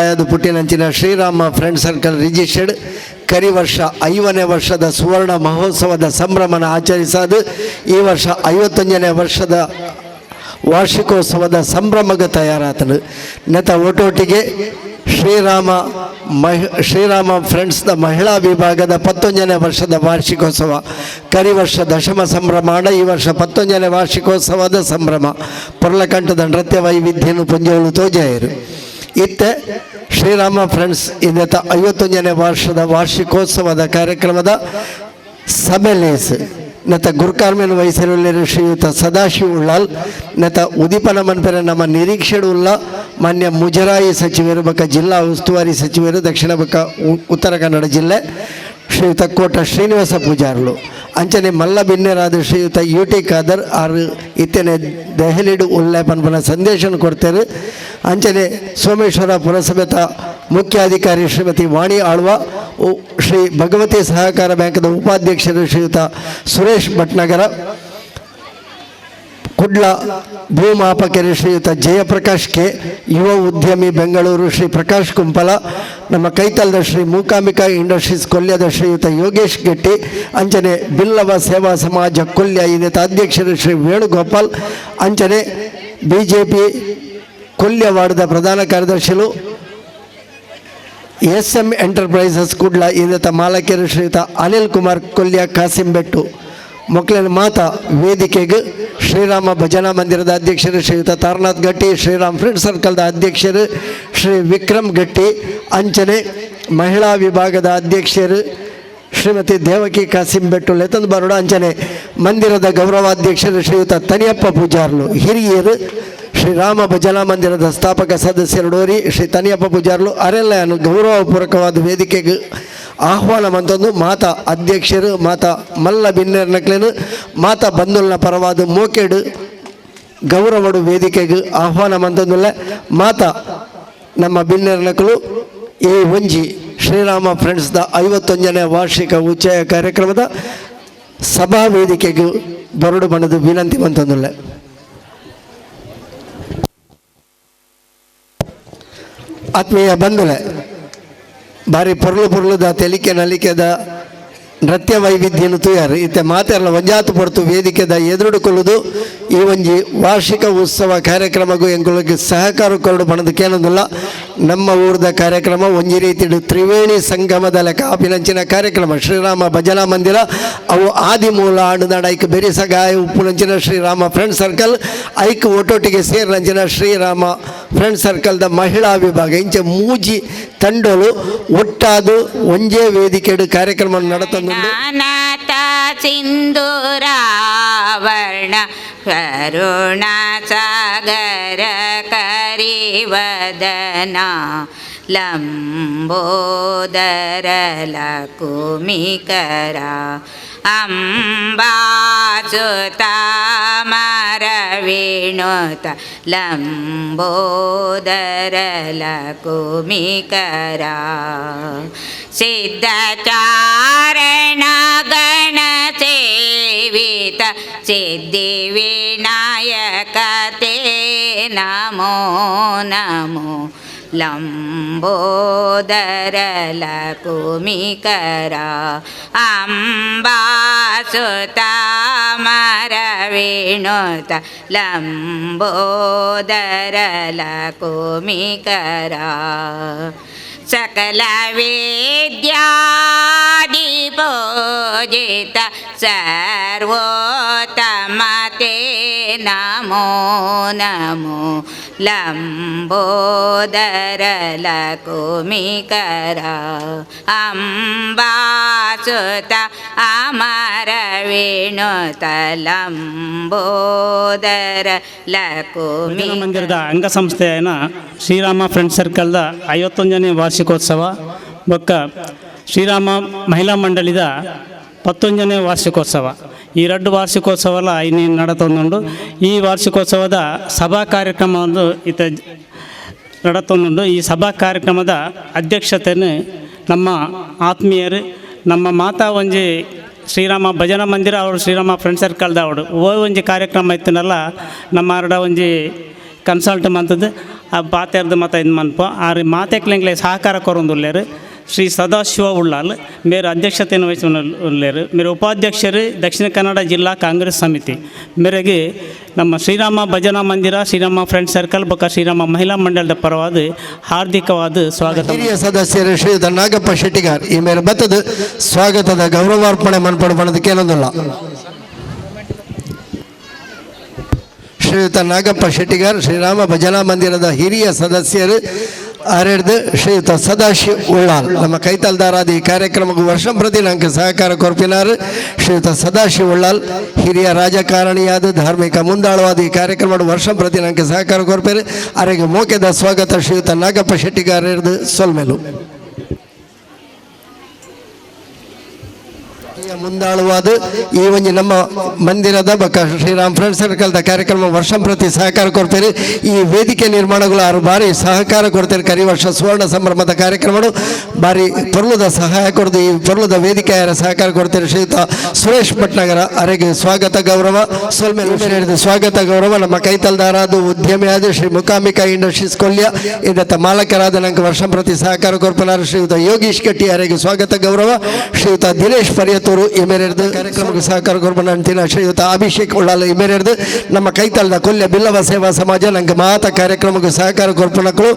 ದಾಯದು ಪುಟ್ಟಿನಂಚಿನ Shriram friend circle registered ಕರಿ ವರ್ಷ 5ನೇ ವರ್ಷದ ಸುವರ್ಣ ಮಹೋತ್ಸವದ ಸಂಭ್ರಮನ ಆಚರಿಸದು ಈ ವರ್ಷ 51ನೇ ವರ್ಷದ ವಾರ್ಷಿಕೋತ್ಸವದ ಸಂಭ್ರಮಕ್ಕೆ ತಯಾರಾತನು ನೆತ ಒಟ್ಟೊಟ್ಟಿಗೆ ಶ್ರೀರಾಮ ಫ್ರೆಂಡ್ಸ್ನ ಮಹಿಳಾ ವಿಭಾಗದ 11ನೇ ವರ್ಷದ ವಾರ್ಷಿಕೋತ್ಸವ ಕರಿ ವರ್ಷ ದಶಮ ಸಂಭ್ರಮ ಈ ವರ್ಷ 11ನೇ ವಾರ್ಷಿಕೋತ್ಸವದ ಸಂಭ್ರಮ ಪೊರ್ಲಕಂಠದ ನೃತ್ಯ ವೈವಿಧ್ಯನು ಪುಂಜೋಳು ತೋಜಾಯರು ಇತ್ತೆ ಶ್ರೀರಾಮ ಫ್ರೆಂಡ್ಸ್ ಇನ್ನೆತ 51ನೇ ವರ್ಷದ ವಾರ್ಷಿಕೋತ್ಸವದ ಕಾರ್ಯಕ್ರಮದ ಸಭೆಲೇಸ್ ನೆತ ಗುರುಕಾರ್ಮೆನ್ ವಯಸ್ಸಿನಲ್ಲಿ ಶ್ರೀಯುತ ಸದಾಶಿವ ಉಳ್ಳಾಲ್ ನೆತ ಉದಿಪನ ಮನ್ಪೆರ ನಮ್ಮ ನಿರೀಕ್ಷೆಡು ಉಳ್ಳ ಮಾನ್ಯ ಮುಜರಾಯಿ ಸಚಿವರು ಬಕ್ಕ ಜಿಲ್ಲಾ ಉಸ್ತುವಾರಿ ಸಚಿವರು ದಕ್ಷಿಣ ಬಕ್ಕ ಉತ್ತರ ಕನ್ನಡ ಜಿಲ್ಲೆ ಶ್ರೀಯುತ ಕೋಟ ಶ್ರೀನಿವಾಸ ಪೂಜಾರ್ಲು ಅಂಚನೆ ಮಲ್ಲ ಬಿನ್ನೆರಾದ ಶ್ರೀಯುತ UT ಖಾದರ್ ಆರು ಇತ್ತನೆ ದೆಹಲಿಡು ಉಳ್ಳೆ ಪನ್ಪನ ಸಂದೇಶ ಕೊಡ್ತಾರೆ ಅಂಚನೆ ಸೋಮೇಶ್ವರ ಪುರಸಭೆತ ಮುಖ್ಯಾಧಿಕಾರಿ ಶ್ರೀಮತಿ ವಾಣಿ ಆಳ್ವ ಶ್ರೀ ಭಗವತಿ ಸಹಕಾರ ಬ್ಯಾಂಕ್ದ ಉಪಾಧ್ಯಕ್ಷರು ಶ್ರೀಯುತ ಸುರೇಶ್ ಭಟ್ನಗರ ಕುಡ್ಲ ಭೂಮಾಪಕರು ಶ್ರೀಯುತ ಜಯಪ್ರಕಾಶ್ ಕೆ ಯುವ ಉದ್ಯಮಿ ಬೆಂಗಳೂರು ಶ್ರೀ ಪ್ರಕಾಶ್ ಕುಂಪಲ ನಮ್ಮ ಕೈತಲ್ದ ಶ್ರೀ ಮೂಕಾಂಬಿಕಾ ಇಂಡಸ್ಟ್ರೀಸ್ ಕೊಲ್ಯದ ಶ್ರೀಯುತ ಯೋಗೇಶ್ ಗೆಟ್ಟಿ ಅಂಚನೆ ಬಿಲ್ಲವ ಸೇವಾ ಸಮಾಜ ಕೊಲ್ಯ ಇದರ ಅಧ್ಯಕ್ಷರು ಶ್ರೀ ವೇಣುಗೋಪಾಲ್ ಅಂಚನೆ BJP ಕೊಲ್ಯ ವಾರ್ಡ್ದ ಪ್ರಧಾನ ಕಾರ್ಯದರ್ಶಿಗಳು SM ಎಂಟರ್ಪ್ರೈಸಸ್ ಕುಡ್ಲ ಇದರ ಮಾಲಕರು ಶ್ರೀಯುತ ಅನಿಲ್ ಕುಮಾರ್ ಕೊಲ್ಯ ಕಾಸಿಂಬೆಟ್ಟು ಮೊಕ್ಲಿನ ಮಾತಾ ವೇದಿಕೆಗೆ ಶ್ರೀರಾಮ ಭಜನಾ ಮಂದಿರದ ಅಧ್ಯಕ್ಷರು ಶ್ರೀಯುತ ತಾರನಾಥ್ ಗಟ್ಟಿ ಶ್ರೀರಾಮ್ ಫ್ರೆಂಡ್ ಸರ್ಕಲ್ದ ಅಧ್ಯಕ್ಷರು ಶ್ರೀ ವಿಕ್ರಮ್ ಗಟ್ಟಿ ಅಂಚನೆ ಮಹಿಳಾ ವಿಭಾಗದ ಅಧ್ಯಕ್ಷರು ಶ್ರೀಮತಿ ದೇವಕಿ ಕಾಸಿಂಬೆಟ್ಟು ಲೆತಂದ್ ಬರೋಡ ಅಂಚನೆ ಮಂದಿರದ ಗೌರವಾಧ್ಯಕ್ಷರು ಶ್ರೀಯುತ ತನಿಯಪ್ಪ ಪೂಜಾರ್ಲು ಹಿರಿಯರು ಶ್ರೀರಾಮ ಭಜನಾ ಮಂದಿರದ ಸ್ಥಾಪಕ ಸದಸ್ಯರು ಡೋರಿ ಶ್ರೀ ತನಿಯಪ್ಪ ಪೂಜಾರ್ಲು ಅರೆಲ್ಲ ಗೌರವಪೂರ್ವಕವಾದ ವೇದಿಕೆಗೆ ಆಹ್ವಾನ ಮಂತಂದು ಮಾತಾ ಅಧ್ಯಕ್ಷರು ಮಾತಾ ಮಲ್ಲ ಬಿನ್ನೆರ್ನಕ್ಲೇನು ಮಾತಾ ಬಂಧುಲ್ನ ಪರವಾದ ಮೋಕೆಡು ಗೌರವಡು ವೇದಿಕೆಗೆ ಆಹ್ವಾನ ಮಂತಂದುಲ್ಲ ಮಾತಾ ನಮ್ಮ ಬಿನ್ನೆರ್ನಕಲು ಈ ಒಂಜಿ ಶ್ರೀರಾಮ ಫ್ರೆಂಡ್ಸ್ದ 51ನೇ ವಾರ್ಷಿಕ ಉಚ್ಚಯ ಕಾರ್ಯಕ್ರಮದ ಸಭಾ ವೇದಿಕೆಗೆ ಬರಡು ಬಣ್ಣದ ವಿನಂತಿ ಮಂತಂದುಲ್ಲ. ಆತ್ಮೀಯ ಬಂಧುಗಳೇ, ಭಾರಿ ಪೊರ್ಲುದ ತೆಲಿಕೆ ನಲಿಕೆದ ನೃತ್ಯ ವೈವಿಧ್ಯನು ತುಯಾರು ಇತ್ತೆ ಮಾತೆಲ್ಲ ಒಂಜಾತು ಪೊರ್ತು ವೇದಿಕೆದ ಎದುರುಡುಕೊಳ್ಳುವುದು ಈ ಒಂಜಿ ವಾರ್ಷಿಕ ಉತ್ಸವ ಕಾರ್ಯಕ್ರಮಗೂ ಎಂಗಳಿಗೆ ಸಹಕಾರ ಕೊರಡು ಪಣದು ಕೇಳೋದಿಲ್ಲ. ನಮ್ಮ ಊರದ ಕಾರ್ಯಕ್ರಮ ಒಂಜಿ ರೀತಿ ತ್ರಿವೇಣಿ ಸಂಗಮದ ಲೆಕ್ಕ ಆಪಿನಂಚಿನ ಕಾರ್ಯಕ್ರಮ ಶ್ರೀರಾಮ ಭಜನಾ ಮಂದಿರ ಅವು ಆದಿ ಮೂಲ ಆಡುನಾಡ ಐಕ್ ಬೆರಿಸಗಾಯ ಉಪ್ಪುನಂಚಿನ ಶ್ರೀರಾಮ ಫ್ರೆಂಡ್ ಸರ್ಕಲ್ ಐಕ್ ಒಟ್ಟೊಟ್ಟಿಗೆ ಸೇರಿನಂಚಿನ ಶ್ರೀರಾಮ ಫ್ರೆಂಡ್ ಸರ್ಕಲ್ದ ಮಹಿಳಾ ವಿಭಾಗ ಇಂಚೆ ಮೂಜಿ ತಂಡೋಲು ಒಟ್ಟಾದು ಒಂಜೇ ವೇದಿಕೆಡು ಕಾರ್ಯಕ್ರಮ ನಡೆತಂದು ಸಿಂಧೂರಾವರ್ಣ ಕರುಣ ಸಾಗರ ಕರಿವದನ ಲಂಬೋದರ ಲಕುಮಿಕರ ಅಂಬಾಸುತ ಮರವೇಣುತ ಲಂಬೋದರ ಲಕುಮಿಕರ ಸಿದ್ಧಚಾರಣ ಗಣ ಸೇವಿತ ಸಿದ್ಧಿವಿನಾಯಕ ತೇ ನಮೋ ನಮೋ ಲಂಬೋದರ ಲಕುಮಿಕರ ಅಂಬಾಸುತ ಮರವೇಣುತ ಲಂಬೋದರ ಲಕುಮಿಕರ ಸಕಲ ವಿದ್ಯಾದಿಪೂಜಿತ ಸರ್ವೋತ್ತಮ ತೇ ನಮೋ ನಮೋ ಲಂಬೋದರ ಲಕುಮಿಕರ ಅಂಬಾಸುತ ಅಮರವೇಣುತ ಲಂಬೋದರ ಲಕುಮಿ ಮಂದಿರದ ಅಂಗಸಂಸ್ಥೆಯ ಶ್ರೀರಾಮ ಫ್ರೆಂಡ್ ಸರ್ಕಲ್ದ 51ನೇ ವಾರ್ಷಿಕೋತ್ಸವ ಬೊಕ್ಕ ಶ್ರೀರಾಮ ಮಹಿಳಾ ಮಂಡಳಿದ 11ನೇ ವಾರ್ಷಿಕೋತ್ಸವ ಈ 2 ವಾರ್ಷಿಕೋತ್ಸವಲ ಇನ್ನೇನು ನಡತೊಂದುಂಡು. ಈ ವಾರ್ಷಿಕೋತ್ಸವದ ಸಭಾ ಕಾರ್ಯಕ್ರಮವನ್ನು ನಡತೊಂದುಂಡು. ಈ ಸಭಾ ಕಾರ್ಯಕ್ರಮದ ಅಧ್ಯಕ್ಷತೆಯನ್ನು ನಮ್ಮ ಆತ್ಮೀಯರು ನಮ್ಮ ಮಾತಾ ಒಂಜಿ ಶ್ರೀರಾಮ ಭಜನಾ ಮಂದಿರ ಅವರು ಶ್ರೀರಾಮ ಫ್ರೆಂಡ್ ಸರ್ಕಲ್ದ ಅವಡು ಒಂಜಿ ಕಾರ್ಯಕ್ರಮ ಇತ್ತನಲ್ಲ ನಮ್ಮ ಅರ್ಡ ಒಂಜಿ ಕನ್ಸಲ್ಟ್ ಮಂತದ್ದು ಆ ಪಾತೆರ್ದು ಮತ್ತು ಇದು ಮನ್ಪ ಆರು ಮಾತೆಕ್ಲೆಂಗ್ಲೆ ಸಹಕಾರ ಕೊರೊಂದುಲ್ಲೇರು ಶ್ರೀ ಸದಾಶಿವ ಉಳ್ಳಾಲ್ ಮೇರೆ ಅಧ್ಯಕ್ಷತೆಯನ್ನು ವಹಿಸುವಲ್ಲೇರು ಮೇರೆ ಉಪಾಧ್ಯಕ್ಷರು ದಕ್ಷಿಣ ಕನ್ನಡ ಜಿಲ್ಲಾ ಕಾಂಗ್ರೆಸ್ ಸಮಿತಿ ಮೇರೆಗೆ ನಮ್ಮ ಶ್ರೀರಾಮ ಭಜನಾ ಮಂದಿರ ಶ್ರೀರಾಮ ಫ್ರೆಂಡ್ ಸರ್ಕಲ್ ಬೊಕ್ಕ ಶ್ರೀರಾಮ ಮಹಿಳಾ ಮಂಡಳದ ಪರವಾದ ಹಾರ್ದಿಕವಾದ ಸ್ವಾಗತ. ಹಿರಿಯ ಸದಸ್ಯರು ಶ್ರೀಯುತ ನಾಗಪ್ಪ ಶೆಟ್ಟಿಗಾರ್ ಈ ಮೇಲೆ ಬತ್ತದ ಸ್ವಾಗತದ ಗೌರವಾರ್ಪಣೆ ಮನ್ಪಡು ಬಣದಕ್ಕೆ ಏನೊಂದಿಲ್ಲ. ಶ್ರೀಯುತ ನಾಗಪ್ಪ ಶೆಟ್ಟಿಗಾರ್ ಶ್ರೀರಾಮ ಭಜನಾ ಮಂದಿರದ ಹಿರಿಯ ಸದಸ್ಯರು ಆರೇಡ್ದು ಶ್ರೀಯುತ ಸದಾಶಿವ ಉಳ್ಳಾಲ್ ನಮ್ಮ ಕೈತಲ್ದಾರಾದ ಈ ಕಾರ್ಯಕ್ರಮಕ್ಕೆ ವರ್ಷ ಪ್ರತಿ ನಂಗೆ ಸಹಕಾರ ಕೊರ್ಪಿನಾರು ಶ್ರೀಯುತ ಸದಾಶಿವ ಉಳ್ಳಾಲ್ ಹಿರಿಯ ರಾಜಕಾರಣಿಯಾದ ಧಾರ್ಮಿಕ ಮುಂದಾಳುವಾದ ಈ ಕಾರ್ಯಕ್ರಮ ವರ್ಷ ಪ್ರತಿ ನಂಗೆ ಸಹಕಾರ ಕೊರ್ಪೇರು ಅವರಿಗೆ ಮೋಕೆದ ಸ್ವಾಗತ ಶ್ರೀಯುತ ನಾಗಪ್ಪ ಶೆಟ್ಟಿಗಾರ್ ಹಿಡಿದು ಸೊಲ್ಮೆಲು ಮುಂದಾಳುವಾದ ಈ ಒಂದು ನಮ್ಮ ಮಂದಿರದ ಬಕ್ಕ ಶ್ರೀರಾಮ್ ಫ್ರೆಂಡ್ ಸರ್ಕಲ್ದ ಕಾರ್ಯಕ್ರಮ ವರ್ಷ ಪ್ರತಿ ಸಹಕಾರ ಕೊಡ್ತಾರೆ. ಈ ವೇದಿಕೆ ನಿರ್ಮಾಣಗಳು ಆರು ಬಾರಿ ಸಹಕಾರ ಕೊಡ್ತಾರೆ. ಕರಿ ವರ್ಷ ಸುವರ್ಣ ಸಂಭ್ರಮದ ಕಾರ್ಯಕ್ರಮಗಳು ಬಾರಿ ಪೊರ್ಲದ ಸಹಾಯ ಕೊಡದು ಈ ಪೊರ್ಲದ ವೇದಿಕೆಯರ ಸಹಕಾರ ಕೊಡ್ತಾರೆ. ಶ್ರೀಯುತ ಸುರೇಶ್ ಭಟ್ನಗರ ಅವರಿಗೆ ಸ್ವಾಗತ ಗೌರವ ಸೋಲ್ಮೇಲೆ ಹಿಡಿದು ಸ್ವಾಗತ ಗೌರವ ನಮ್ಮ ಕೈತಲ್ದಾರಾದ ಉದ್ಯಮಿಯಾದ ಶ್ರೀ ಮುಕಾಂಬಿಕಾ ಇಂಡಸ್ಟ್ರೀಸ್ ಕೊಲ್ಯ ಇದತ್ತ ಮಾಲಕರಾದ ನಂಗೆ ವರ್ಷ ಪ್ರತಿ ಸಹಕಾರ ಕೊರ್ಪನಾರ ಶ್ರೀಯುತ ಯೋಗೀಶ್ ಕಟ್ಟಿ ಅವರಿಗೆ ಸ್ವಾಗತ ಗೌರವ ಶ್ರೀಯುತ ದಿನೇಶ್ ಪರ್ಯತೂರು ಇಮೇರೆಡ್ದು ಕಾರ್ಯಕ್ರಮಕ್ಕೆ ಸಹಕಾರ ಕೊರ್ಬನ ಅಂತಿನ ಶ್ರೀಯುತ ಅಭಿಷೇಕ್ ಉಳ್ಳಾಲ ಇಮೇರೆಡ್ದು ನಮ್ಮ ಕೈತಲ್ದ ಕೊಲ್ಯ ಬಿಲ್ಲವ ಸೇವಾ ಸಮಾಜ ನಂಗೆ ಮಾತ ಕಾರ್ಯಕ್ರಮಕ್ಕೆ ಸಹಕಾರ ಕೊರ್ಪಣಗಳು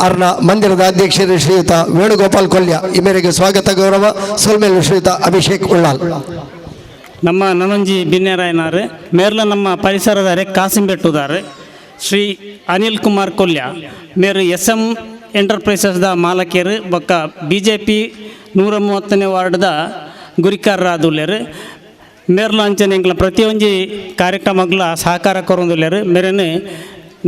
ಅರ್ನ ಮಂದಿರದ ಅಧ್ಯಕ್ಷರು ಶ್ರೀಯುತ ವೇಣುಗೋಪಾಲ್ ಕೊಲ್ಯ ಇಮೇರೆಗೆ ಸ್ವಾಗತ ಗೌರವ ಸೋಲ್ಮೇಲು ಶ್ರೀಯುತ ಅಭಿಷೇಕ್ ಉಳ್ಳಾಲ್. ನಮ್ಮ ನನಂಜಿ ಬಿನ್ನೆರಾಯನಾರು ಮೇರ್ಲ ನಮ್ಮ ಪರಿಸರದಾರೆ ಕಾಸಿಂಬೆಟ್ಟುದಾರೆ ಶ್ರೀ ಅನಿಲ್ ಕುಮಾರ್ ಕೊಲ್ಯ ಮೇರು SM ಎಂಟರ್ಪ್ರೈಸಸ್ದ ಮಾಲಕಿಯರು ಬೊಕ್ಕ BJP 130ನೇ ವಾರ್ಡ್ದ ಗುರಿಕಾರರಾದುಲ್ಲೇರು ಮೇರ್ಲು ಅಂಚನೆ ಎಂಗ್ಲ ಪ್ರತಿಯೊಂದು ಕಾರ್ಯಕ್ರಮಗಳ ಸಹಕಾರ ಕೊರೊಂದುಲ್ಲೇರು ಮೇರೇನು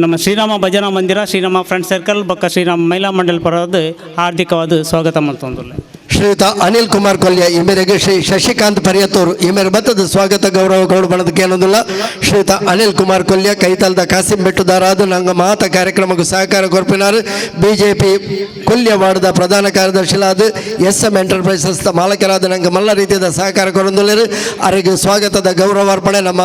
ನಮ್ಮ ಶ್ರೀರಾಮ ಭಜನಾ ಮಂದಿರ ಶ್ರೀರಾಮ ಫ್ರೆಂಡ್ ಸರ್ಕಲ್ ಬೊಕ್ಕ ಶ್ರೀರಾಮ ಮಹಿಳಾ ಮಂಡಳ ಪರವಾದ ಹಾರ್ದಿಕವಾದ ಸ್ವಾಗತ ಮಾಡ್ತೊಂದುಲ್ಲೆ. ಶ್ರೀಯುತ ಅನಿಲ್ ಕುಮಾರ್ ಕೊಲ್ಯ ಈ ಮೇರೆಗೆ ಶ್ರೀ ಶಶಿಕಾಂತ್ ಪರ್ಯತೂರು ಈ ಮೇರೆ ಬತ್ತದ ಸ್ವಾಗತ ಗೌರವಗಳು ಬಣದಕ್ಕೆ ಏನೊಂದಿಲ್ಲ. ಶ್ರೀಯುತ ಅನಿಲ್ ಕುಮಾರ್ ಕೊಲ್ಯ ಕೈತಲ್ದ ಕಾಸಿಂ ಬೆಟ್ಟುದಾರಾದ ನಂಗೆ ಮಾತ ಕಾರ್ಯಕ್ರಮಕ್ಕೆ ಸಹಕಾರ ಕೊರ್ಪಿನಾರು BJP ಕೊಲ್ಯ ವಾರ್ಡ್ದ ಪ್ರಧಾನ ಕಾರ್ಯದರ್ಶಿಲಾದ SM ಎಂಟರ್ಪ್ರೈಸಸ್ ಮಾಲಕರಾದ ನಂಗೆ ಮಲ್ಲ ರೀತಿಯ ಸಹಕಾರ ಕೊರೊಂದುಲ್ಲೇರು ಅವರಿಗೆ ಸ್ವಾಗತದ ಗೌರವಾರ್ಪಣೆ ನಮ್ಮ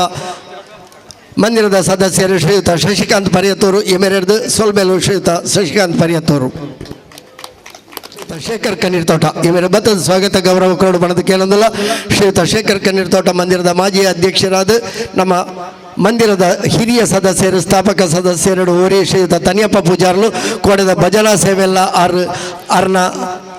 ಮಂದಿರದ ಸದಸ್ಯರು ಶ್ರೀಯುತ ಶಶಿಕಾಂತ್ ಪರ್ಯತೂರು ಈ ಮೇರೆಡ್ದು ಸೊಲ್ಮೇಲು ಶ್ರೀಯುತ ಶಶಿಕಾಂತ್ ಪರ್ಯತೂರು ಶೇಖರ್ ಕಣ್ಣೀರ್ ತೋಟ ಇವರ ಬತ್ತದ ಸ್ವಾಗತ ಗೌರವ ಕೊರಡು ಬಣದಕ್ಕೆ ಏನೊಂದಿಲ್ಲ. ಶ್ರೀಯುತ ಶೇಖರ್ ಕಣ್ಣೀರ್ ತೋಟ ಮಂದಿರದ ಮಾಜಿ ಅಧ್ಯಕ್ಷರಾದ ನಮ್ಮ ಮಂದಿರದ ಹಿರಿಯ ಸದಸ್ಯರು ಸ್ಥಾಪಕ ಸದಸ್ಯರು ಓರಿ ಶ್ರೀಯುತ ತನಿಯಪ್ಪ ಪೂಜಾರ್ಲು ಕೋಡದ ಭಜನಾ ಸೇವೆಲ್ಲ ಅರ್ನ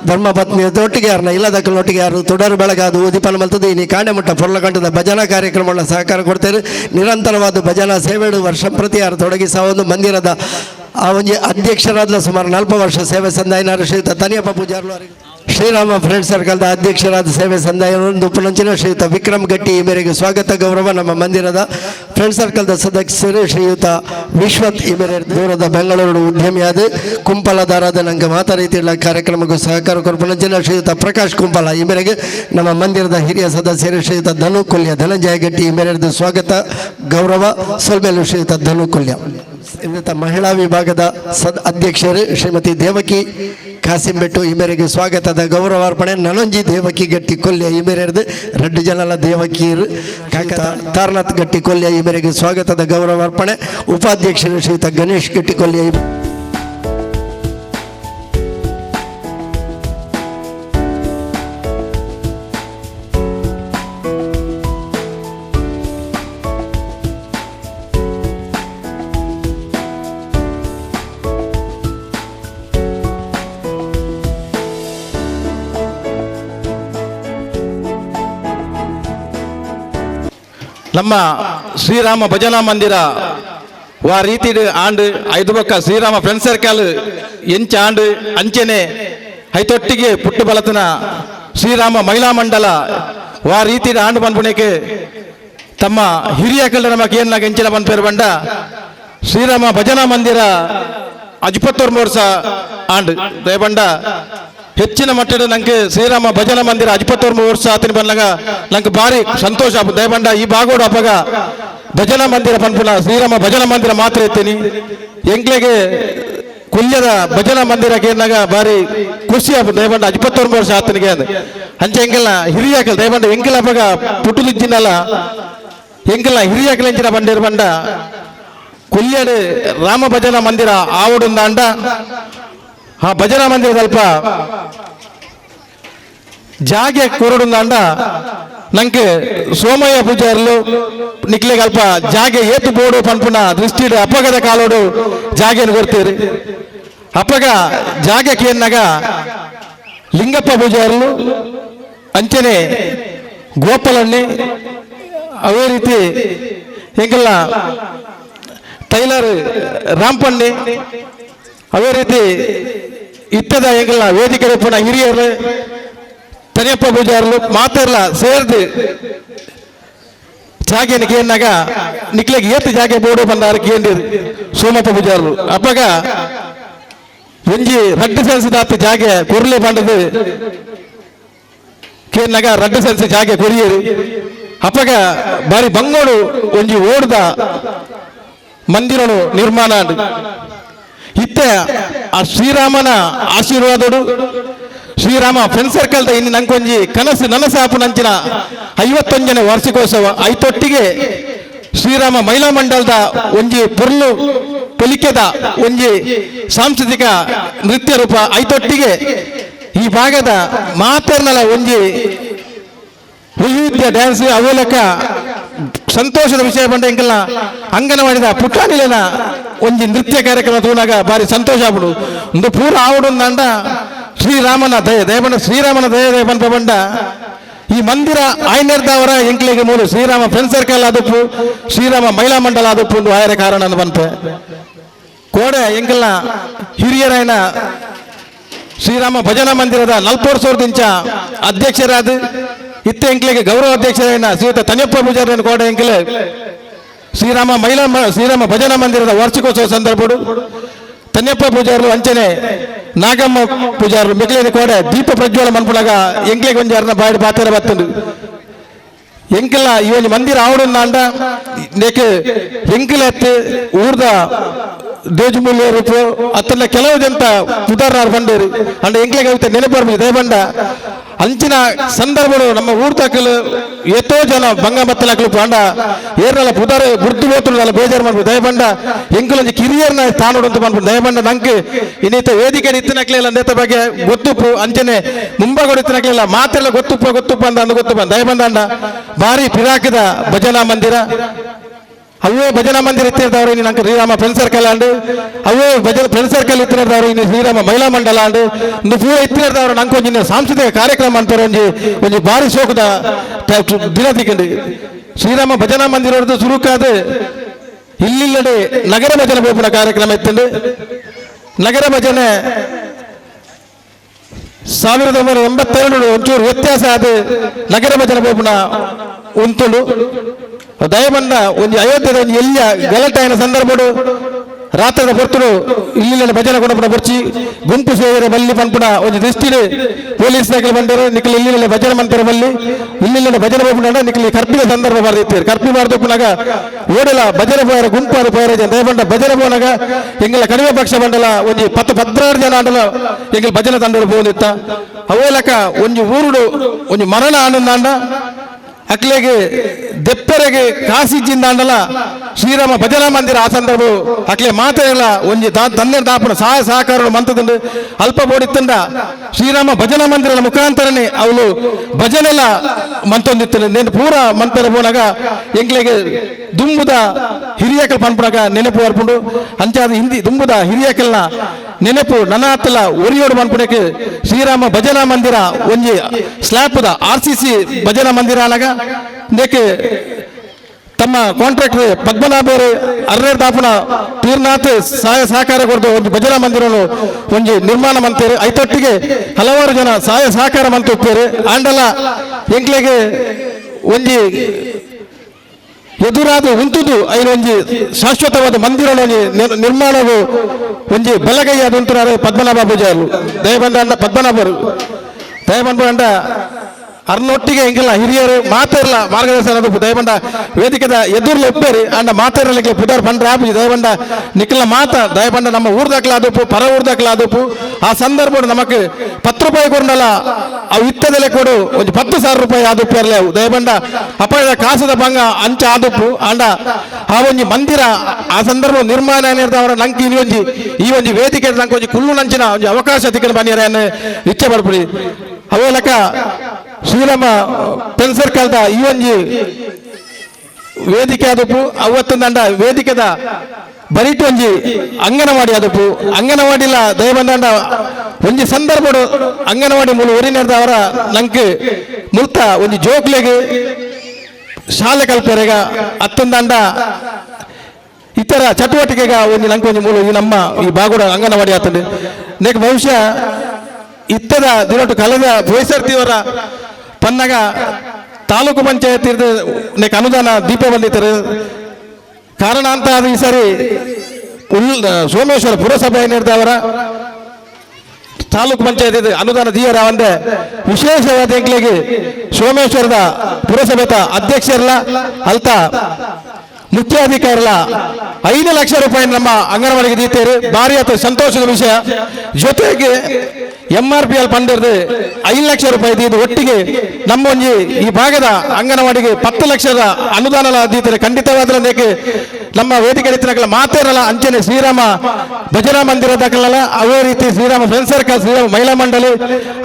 ಧರ್ಮಪತ್ನಿಯೊಟ್ಟಿಗೆ ಅರ್ನ ಇಲ್ಲದಕ್ಕನೊಟ್ಟಿಗೆ ಯಾರು ತೊಡರು ಬೆಳಗಾದು ಉದಿಪನ ಮಲ್ತದೆ ಇನಿ ಕಾಂಡೆಮುಟ್ಟ ಪೊರ್ಲಗಂಟದ ಭಜನಾ ಕಾರ್ಯಕ್ರಮಗಳ ಸಹಕಾರ ಕೊಡ್ತಾರೆ. ನಿರಂತರವಾದ ಭಜನಾ ಸೇವೆಗಳು ವರ್ಷ ಪ್ರತಿ ಯಾರು ತೊಡಗಿಸ ಒಂದು ಮಂದಿರದ ಆ ಒಂದು ಅಧ್ಯಕ್ಷರಾದ ಸುಮಾರು 40 ವರ್ಷ ಸೇವೆ ಸಂದಾಯನಾರು ಶ್ರೀಯುತ ತನಿಯಪ್ಪ ಪೂಜಾರ್ಲು ಶ್ರೀರಾಮ ಫ್ರೆಂಡ್ ಸರ್ಕಲ್ದ ಅಧ್ಯಕ್ಷರಾದ ಸೇವೆ ಸಂದಾಯ ಉಪನಂಚಿನ ಶ್ರೀಯುತ ವಿಕ್ರಮ್ ಗಟ್ಟಿ ಈ ಮೇರೆಗೆ ಸ್ವಾಗತ ಗೌರವ ನಮ್ಮ ಮಂದಿರದ ಫ್ರೆಂಡ್ ಸರ್ಕಲ್ದ ಸದಸ್ಯರು ಶ್ರೀಯುತ ವಿಶ್ವತ್ ಈ ಮೇರೆ ದೂರದ ಬೆಂಗಳೂರು ಉದ್ಯಮಿಯಾದ ಕುಂಪಲದಾರಾದ ನಂಗೆ ಮಾತಾ ರೀತಿಯ ಕಾರ್ಯಕ್ರಮಕ್ಕೂ ಸಹಕಾರ ಕೊರ್ಪನಂಚಿನ ಶ್ರೀಯುತ ಪ್ರಕಾಶ್ ಕುಂಪಲ ಈ ಮೇರೆಗೆ ನಮ್ಮ ಮಂದಿರದ ಹಿರಿಯ ಸದಸ್ಯರು ಶ್ರೀಯುತ ಧನು ಕೊಲ್ಯ ಧನಂಜಯ ಗಟ್ಟಿ ಈ ಮೇರೆದು ಸ್ವಾಗತ ಗೌರವ ಸೊಲ್ಮೇಲು ಶ್ರೀಯುತ ಧನು ಕೊಲ್ಯ. ಇನ್ನಿತ ಮಹಿಳಾ ವಿಭಾಗದ ಅಧ್ಯಕ್ಷರು ಶ್ರೀಮತಿ ದೇವಕಿ ಕಾಸಿಂಬೆಟ್ಟು ಈ ಮೇರೆಗೆ ಸ್ವಾಗತದ ಗೌರವಾರ್ಪಣೆ ನನಂಜಿ ದೇವಕಿ ಗಟ್ಟಿ ಕೊಲ್ಯ ಈ ಮೇರೆದು 2 ಜನಲ ದೇವಕಿಯರು ಕಾಕ ತಾರನಾಥ್ ಗಟ್ಟಿ ಕೊಲ್ಯ ಈ ಮೇರೆಗೆ ಸ್ವಾಗತದ ಗೌರವಾರ್ಪಣೆ ಉಪಾಧ್ಯಕ್ಷರು ಶ್ರೀಯುತ ಗಣೇಶ್ ಗಟ್ಟಿ ಕೊಲ್ಯ. ನಮ್ಮ ಶ್ರೀರಾಮ ಭಜನಾ ಮಂದಿರ ವಾ ರೀತಿ ಆಂಡು 5 ಬೊಕ್ಕ ಶ್ರೀರಾಮ ಫ್ರೆಂಡ್ ಸರ್ಕಲ್ ಎಂಚ ಆಂಡು ಅಂಚೆನೆ ಐತೊಟ್ಟಿಗೆ ಪುಟ್ಟು ಬಲತನ ಶ್ರೀರಾಮ ಮಹಿಳಾ ಮಂಡಲ ವಾ ರೀತಿ ಆಂಡು ಪನ್ಪುಣಕ್ಕೆ ತಮ್ಮ ಹಿರಿಯ ಕಲ್ಲ ನಮಗೆ ಏನಾಗ ಎಂಚಿನ ಪನ್ಪೇರು ಬಂಡ ಶ್ರೀರಾಮ ಭಜನಾ ಮಂದಿರ 53 ವರ್ಷ ಆಂಡು ದಯಬಂಡ ಹೆಚ್ಚಿನ ಮಟ್ಟದ ನಂಗೆ ಶ್ರೀರಾಮ ಭಜನಾ ಮಂದಿರ 53 ವರ್ಷ ಆತನ ಬಂದಾಗ ನಂಗೆ ಭಾರಿ ಸಂತೋಷ ದಯಬಂಡ ಈ ಬಾಗೋಡು ಹಬ್ಬಗ ಭಜನಾ ಮಂದಿರ ಪನ್ಪುಲ ಶ್ರೀರಾಮ ಭಜನಾ ಮಂದಿರ ಮಾತ್ರ ಎತ್ತೀನಿ ಎಂಗ್ಲೆಗೆ ಕೊಲ್ಯದ ಭಜನಾ ಮಂದಿರಕ್ಕೆ ಏನಾಗ ಭಾರಿ ಖುಷಿ ಹಬ್ಬ ದಯಬಂಡ 53 ವರ್ಷ ಆತನಿಗೆ ಅದು ಅಂಚೆ ಎಂಗೆಲ್ಲ ಹಿರಿಯಾಕಲ್ ದಯಬಂಡ ಎಂಗೆಲ್ಲ ಹಬ್ಬಗ ಪುಟ್ಟುಲಿಜ್ಜಿನಲ್ಲ ಎಂಗೆಲ್ಲ ಹಿರಿಯಾಕಲ್ ಎಂಚಿನ ಬಂಡಿರ ಬಂಡ ಕೊಲ್ಯಡ್ ರಾಮ ಭಜನಾ ಮಂದಿರ ಆವಡುಂದಾಂಡ ಆ ಭಜನಾ ಮಂದಿರ ಸ್ವಲ್ಪ ಜಾಗೆ ಕೊರಡುಂದಾಂಡ ನಂಗೆ ಸೋಮಯ್ಯ ಪೂಜಾರ್ಲು ನಿಕ್ಲೆ ಅಲ್ಪ ಜಾಗೆ ಏತು ಬೋಡು ಪನ್ಪುನ ದೃಷ್ಟಿಡು ಅಪ್ಪಗದ ಕಾಲೋಡು ಜಾಗೆಯನ್ನು ಕೊಡ್ತೀರಿ ಅಪ್ಪಗ ಜಾಗಕ್ಕೆ ಏನಾಗ ಲಿಂಗಪ್ಪ ಪೂಜಾರ್ಲು ಅಂಚನೆ ಗೋಪಾಲಣ್ಣಿ ಅವೇ ರೀತಿ ಹೆಂಗೆಲ್ಲ ಟೈಲರ್ ರಾಂಪಣ್ಣಿ ಅವೇ ರೀತಿ ಇತ್ತದ ಹೆಂಗೆಲ್ಲ ವೇದಿಕೆ ಪುನಃ ಹಿರಿಯರು ತನಿಯಪ್ಪ ಪೂಜಾರ್ಲು ಮಾತೆಲ್ಲ ಸೇರ್ದು ಜಾಗೆನಿಗೆ ಏನಾಗ ನಿಕ್ಲೆಗೆ ಏತು ಜಾಗೆ ಬೋಡು ಬಂದಾರ ಕೇಂದ್ರಿ ಸೋಮಪ್ಪ ಪೂಜಾರ್ಲು ಅಪ್ಪಗ ಒಂಜಿ ರಡ್ಡು ಸೆನ್ಸಿದಾತ ಜಾಗೆ ಕೊರ್ಲೆ ಬಂಡದು ಕೇನಾಗ ರಡ್ಡು ಸೆನ್ಸಿ ಜಾಗೆ ಕೊರಿಯರು ಅಪ್ಪಗ ಬಾರಿ ಬಂಗೋಡು ಒಂಜಿ ಓಡ್ದ ಮಂದಿರನು ನಿರ್ಮಾಣ ಇತ್ತೆ ಆ ಶ್ರೀರಾಮನ ಆಶೀರ್ವಾದಡು ಶ್ರೀರಾಮ ಫ್ರೆಂಡ್ ಸರ್ಕಲ್ದ ಇನ್ನು ನಂಗೊಂಜಿ ಕನಸು ನನಸಾಪು ನಂಚಿನ 51ನೇ ವಾರ್ಷಿಕೋತ್ಸವ ಐತೊಟ್ಟಿಗೆ ಶ್ರೀರಾಮ ಮಹಿಳಾ ಮಂಡಲದ ಒಂಜಿ ಪುರ್ಲು ಪೊಲಿಕೆದ ಒಂಜಿ ಸಾಂಸ್ಕೃತಿಕ ನೃತ್ಯ ರೂಪ ಐತೊಟ್ಟಿಗೆ ಈ ಭಾಗದ ಮಾತೆರ್ನಲ ಒಂಜಿ ವೈವಿಧ್ಯ ಡ್ಯಾನ್ಸ್ ಅವೇಲಕ ಸಂತೋಷದ ವಿಷಯ ಬಂದ ಎಂಕಲ್ಲ ಅಂಗನವಾಡಿದ ಪುಟ್ಟಾಣಿಲಿನ ಒಂಜಿ ನೃತ್ಯ ಕಾರ್ಯಕ್ರಮ ತೂನಾಗ ಬಾರಿ ಸಂತೋಷ ಆಗ್ಬಿಡು ಒಂದು ಪೂರ ಆವಡುಂದಂಡ ಶ್ರೀರಾಮನ ದಯಬಂಡ ಶ್ರೀರಾಮನ ದಯ ಬಂದ ಈ ಮಂದಿರ ಆಯ್ನೆರ್ದವರ ಎಂಕ್ಲಿಗೆ ಮೂಲ ಶ್ರೀರಾಮ ಫ್ರೆಂಡ್ ಸರ್ಕಲ್ ಆದಪ್ಪು ಶ್ರೀರಾಮ ಮಹಿಳಾ ಮಂಡಲ ಆದಪ್ಪು ಒಂದು ಆಯರ ಕಾರಣ ಬಂತೆ ಕೋಡೆ ಎಂಕಲ್ಲ ಹಿರಿಯರಾಯನ ಶ್ರೀರಾಮ ಭಜನಾ ಮಂದಿರದ 4 ವರ್ಷದಿಂದ ಅಧ್ಯಕ್ಷರಾದ ಇತ್ತ ಎಂಕ್ಲಿಗೆ ಗೌರವ ಅಧ್ಯಕ್ಷರಾಯನ ಶ್ರೀಯುತ ತನಿಯಪ್ಪ ಪೂಜಾರನ ಕೋಡೆ ಎಂಕ್ಲೆ ಶ್ರೀರಾಮ ಭಜನಾ ಮಂದಿರದ ವಾರ್ಷಿಕೋತ್ಸವ ಸಂದರ್ಭಡು ತನಿಯಪ್ಪ ಪೂಜಾರರು ಅಂಚನೆ ನಾಗಮ್ಮ ಪೂಜಾರರು ಮಿಕ್ಲೇನಿ ಕೋಡೆ ದೀಪ ಪ್ರಜ್ವಲ ಮನ್ಪುಳಗ ಎಂಕ್ಲಿಗೆ ಒಂಜಾರನ ಬಾಡಿ ಬಾತರ ಬತ್ತುಂಡು ಎಂಕಲ್ಲ ಈ ಒಂದು ಮಂದಿರ ಆವಡುಂದಾಂಡ ನೆಕ್ ಎಂಕಲೆತ್ತು ಊರ್ದ ದೇಜಮೂಲ್ಯ ರೂಪು ಅತ್ತನ್ನ ಕೆಲವು ಜನ ಪುದಾರ ಬಂಡೇರು ಅಂಡ ಎಂಕ್ಲೆಗೆ ಆಗುತ್ತೆ ನೆನಪು ದಯಬಂಡ ಅಂಚಿನ ಸಂದರ್ಭಗಳು ನಮ್ಮ ಊರ್ ತಕ್ಕಲು ಎಷ್ಟೋ ಜನ ಬಂಗ ಮತ್ತಲಕ್ಕಲು ಪಾಂಡ ಏರ್ನಲ್ಲ ಪುದಾರ ಬುರ್ದು ಬೋತುಲ್ಲ ಬೇಜಾರು ಮಾಡ್ಬೋದು ದಯಬಂಡ ಎಂಕಲೊಂದು ಕಿರಿಯರ್ನ ತಾನೋಡು ಮಾಡ್ಬೋದು ದಯಬಂಡ ನಂಗೆ ಇನ್ನಿತ ವೇದಿಕೆ ಇತ್ತಿನಕ್ಲಿಲ್ಲ ನೇತ ಬಗ್ಗೆ ಗೊತ್ತುಪ್ಪು ಅಂಚನೆ ಮುಂಬಾಗೋಡು ಇತ್ತಿನಕ್ಲಿಲ್ಲ ಮಾತೆಲ್ಲ ಗೊತ್ತುಪ್ಪ ಅಂದ ಗೊತ್ತುಪ್ಪ ದಯಬಂಡ ಅಂಡ ಭಾರಿ ಪಿರಾಕದ ಭಜನಾ ಮಂದಿರ ಅವೇ ಭಜನಾ ಮಂದಿರ ಇತ್ತಿರ್ದವ್ರು ಇನ್ನು ನಂಗೆ ಶ್ರೀರಾಮ ಫ್ರೆಂಡ್ ಸರ್ಕಲ್ ಆಂಡು ಅವೇ ಫ್ರೆಂಡ್ ಸರ್ಕಲ್ ಇತ್ತಿರ್ದವ್ರು ಇನ್ನು ಶ್ರೀರಾಮ ಮಹಿಳಾ ಮಂಡಲ ಆಂಡು ಒಂದು ಪೂರ ಇತ್ತಿರ್ದವ್ರು ನಂಗೆ ಒಂಜಿನ ಸಾಂಸ್ಕೃತಿಕ ಕಾರ್ಯಕ್ರಮ ಅಂತಾರೆ ಒಂಜಿ ಭಾರಿ ಶೋಕದ ದಿನ ತಿಕ್ಕಂಡು ಶ್ರೀರಾಮ ಭಜನಾ ಮಂದಿರ ಹೊಡೆದು ಸುರುಕಾದ ಇಲ್ಲಿಲ್ಲಡೆ ನಗರ ಭಜನೆ ಬೋಪುನ ಕಾರ್ಯಕ್ರಮ ಇತ್ತಂಡು ನಗರ ಭಜನೆ 1982 ಒಂಚೂರು ವ್ಯತ್ಯಾಸ ಆದ ನಗರ ಭಜನೆ ಬೋಪುನ ಉಂಟುಂಡು ದಯಬಂದ ಒಂದು ಅಯೋಧ್ಯದ ಒಂದು ಎಲ್ಲಿಯ ಗಲಾಟೆಯ ಸಂದರ್ಭಡು ರಾತ್ರದ ಹೊರ್ತುಡು ಇಲ್ಲಿನ ಭಜನೆ ಕೊಡಪುನ ಬರ್ಚಿ ಗುಂಪು ಸೇವೆರ ಬಲ್ಲಿ ಪನ್ಪುನ ಒಂದು ದೃಷ್ಟಿಡು ಪೊಲೀಸ್ ನಾಯಕರು ಬಂದರು ನಿಖಿಲ್ ಇಲ್ಲಿನ ಭಜನೆ ಮಂತರ ಬಲ್ಲಿ ಇಲ್ಲಿನ ಭಜನೆ ಬೋಪುನ ನಿಖಿಲ್ ಕರ್ಪಿನ ಸಂದರ್ಭ ಬರ್ದಿರ್ತೀರಿ ಕರ್ಪಿ ಬಾರ್ದು ಪುನಗ ಓಡಲ ಭಜನೆ ಪೋಯರ ಗುಂಪು ಅದು ಪೋಯರ ಜನ ದಯಬಂಡ ಭಜನೆ ಪೋನಾಗ ಎಂಗಳ ಕಡಿಮೆ ಪಕ್ಷ ಮಂಡಲ ಒಂದು 10-16 ಜನ ಆಂಡಲ ಎಂಗಳ ಭಜನೆ ತಂಡಗಳು ಹೋಗಿತ್ತ ಅವೇಲಕ ಒಂದು ಊರುಡು ಒಂದು ಮರಣ ಆನಂದಾಂಡ ಅಕ್ಲೆಗೆ ದೆಪ್ಪರೆಗೆ ಕಾಸಿಜ್ಜಿಂದಾಂಡಲ ಶ್ರೀರಾಮ ಭಜನಾ ಮಂದಿರ ಆ ಸಂದರ್ಭ ಅಕ್ಲೆ ಮಾತೆಲ್ಲ ಒಂಜಿ ತಂದೆ ದಾಪನ ಸಹಾಯ ಸಹಕಾರ ಮಂತದಂಡು ಅಲ್ಪ ಬೋಡಿತ್ತಂಡ ಶ್ರೀರಾಮ ಭಜನಾ ಮಂದಿರ ಮುಖಾಂತರನೇ ಅವಳು ಭಜನೆಲ್ಲ ಮಂತೊಂದಿತ್ತು ನೇನು ಪೂರ ಮಂತರ ಪೋನಾಗ ಎಂಕ್ಲೆಗೆ ದುಂಬುದ ಹಿರಿಯಕಲ್ ಪನ್ಪುನಾಗ ನೆನಪು ಬರ್ಪುಂಡು ಅಂಚಾದ ಹಿಂದಿ ದುಂಬುದ ಹಿರಿಯಕಲ್ನ ನೆನಪು ನನ್ನ ಹತ್ತಲ ಒರಿಯೋಡು ಪನ್ಪುನಕ್ಕೆ ಶ್ರೀರಾಮ ಭಜನಾ ಮಂದಿರ ಒಂಜಿ ಸ್ಲ್ಯಾಪ್ದ RCC ಭಜನಾ ಮಂದಿರ ಅನಗ ನೆಕ್ ತಮ್ಮ ಕಾಂಟ್ರಾಕ್ಟರ್ ಪದ್ಮನಾಭರು ಅರ್ರೇರ್ ದಾಪನ ತೀರ್ನಾಥ್ ಸಹಾಯ ಸಹಕಾರ ಕೊಡ್ದು ಒಂದು ಭಜನಾ ಮಂದಿರನು ಒಂಜಿ ನಿರ್ಮಾಣ ಮಂತೇರು ಐತೊಟ್ಟಿಗೆ ಹಲವಾರು ಜನ ಸಹಾಯ ಸಹಕಾರ ಮಂತೇರು ಆಂಡಲ ಎಂಕ್ಲೆಗೆ ಒಂಜಿ ಎದುರಾದ ಉಂಟುದು ಐನೊಂಜಿ ಶಾಶ್ವತವಾದ ಮಂದಿರ ನಿರ್ಮಾಣವು ಒಂಜಿ ಬಲಗೈಯಾದ ಉಂಟುನಾರೆ ಪದ್ಮನಾಭ ಪೂಜಾರು ದಯಬಂದ ಪದ್ಮನಾಭರು ದಯಬಂದ ಅಂಡ ಅರ್ನೊಟ್ಟಿಗೆ ಹಿಂಗೆಲ್ಲ ಹಿರಿಯರು ಮಾತೆರ್ಲ ಮಾರ್ಗದರ್ಶನ ದಯಬಂಡ ವೇದಿಕೆದ ಎದುರ್ಲು ಒಪ್ಪೇರಿ ಅಂಡ ಮಾತೆರ್ಲಿಕ್ಕೆ ಪುದರ್ ಬಂಡ್ರೆ ಆಪಿ ದಯಬಂಡ ನಿಖಲ ಮಾತ ದಯಬಂಡ ನಮ್ಮ ಊರ್ದಾಕ್ಲಾದಪ್ಪು ಪರ ಊರ್ದಾಕ್ಲಾದಪ್ಪು ಆ ಸಂದರ್ಭ ನಮಕ್ 10 ರೂಪಾಯಿ ಕೊಡಲ್ಲ ಅವು ಇತ್ತದಲ್ಲೇ ಕೊಡು ಒಂದು 10,000 ರೂಪಾಯಿ ಆದಪ್ಪು ಅರ್ಲೆ ದಯಬಂಡ ಅಪಾಯದ ಕಾಸದ ಭಂಗ ಅಂಚ ಆದಪ್ಪು ಅಂಡ ಆ ಒಂಜಿ ಮಂದಿರ ಆ ಸಂದರ್ಭ ನಿರ್ಮಾಣ ನಿರ್ದವರ ನಂಗೆ ಈ ಒಂಜಿ ವೇದಿಕೆ ನಂಗೆ ಒಂಜಿ ಕುಲ್ಲು ನಂಚಿನ ಒಂಜಿ ಅವಕಾಶ ತಿಕ್ಕನ ಬನ್ನಿರನ್ನು ಇಚ್ಛೆ ಪಡ್ಬಿಡಿ ಅವೇ ಲೆಕ್ಕ ಶ್ರೀರಾಮ ಪೆನ್ಸರ್ ಕಾಲದ ಈ ಒಂಜಿ ವೇದಿಕೆ ಆದಪ್ಪು ಅವತ್ತೊಂದಂಡ ವೇದಿಕೆದ ಬರೀಟ್ ಒಂಜಿ ಅಂಗನವಾಡಿ ಆದಪ್ಪು ಅಂಗನವಾಡಿಲ ದಯಬಂದಂಡ ಒಂಜಿ ಸಂದರ್ಭ ಅಂಗನವಾಡಿ ಮೂಲ ಒರಿನರ್ದ ಅವರ ನಂಗೆ ಮುಲ್ತ ಒಂಜಿ ಜೋಕ್ಲೆಗೆ ಶಾಲೆ ಕಲ್ಪರೆಗ ಅತ್ತೊಂದಂಡ ಇತರ ಚಟುವಟಿಕೆಗ ಒಂದು ನಂಗೆ ಒಂದು ಮೂಲ ಈ ನಮ್ಮ ಈ ಬಾಗುಡ ಅಂಗನವಾಡಿ ಆತಂಡೆ ನೆಕ್ ಬಹುಶಃ ಇತ್ತದ ದಿನೊಟ್ಟು ಕಳೆದ ವಯಸ್ಸರ್ತಿಯವರ ಪನ್ನಗ ತಾಲೂಕು ಪಂಚಾಯತ್ ಇರ್ದ ನೆಕ್ ಅನುದಾನ ದೀಪ ಬಂದಿತ್ತಾರೆ ಕಾರಣ ಅಂತ ಅದು ಈ ಸರಿ ಸೋಮೇಶ್ವರ ಪುರಸಭೆ ನಿರ್ದವರ ತಾಲೂಕು ಪಂಚಾಯತ್ ಅನುದಾನ ದೀಯರ ಒಂದೇ ವಿಶೇಷವಾದ ಎಂಕ್ಲೆಗೆ ಸೋಮೇಶ್ವರದ ಪುರಸಭೆತ ಅಧ್ಯಕ್ಷರಲ್ಲ ಅಲ್ತ ಮುಖ್ಯಾಧಿಕಾರಿಗಳ 5 ಲಕ್ಷ ರೂಪಾಯಿ ನಮ್ಮ ಅಂಗನವಾಡಿಗೆ ದೀತೇರು ಭಾರಿ ಅಥವಾ ಸಂತೋಷದ ವಿಷಯ ಜೊತೆಗೆ MRPL ಪಂಡಿರ್ದು 5 ಲಕ್ಷ ರೂಪಾಯಿ ದೀದು ಒಟ್ಟಿಗೆ ನಮ್ಮ ಒಂಜಿ ಈ ಭಾಗದ ಅಂಗನವಾಡಿಗೆ 10 ಲಕ್ಷದ ಅನುದಾನ ದೀತಾರೆ ಖಂಡಿತವಾದ ನಮ್ಮ ವೇದಿಕೆ ರೀತಿಯ ಮಾತೇರಲ್ಲ ಅಂಚನೆ ಶ್ರೀರಾಮ ಭಜನಾ ಮಂದಿರದಲ್ಲ ಅವೇ ರೀತಿ ಶ್ರೀರಾಮ ಫ್ರೆಂಡ್ಸ್ ಸರ್ಕಲ್ ಶ್ರೀರಾಮ ಮಹಿಳಾ ಮಂಡಳಿ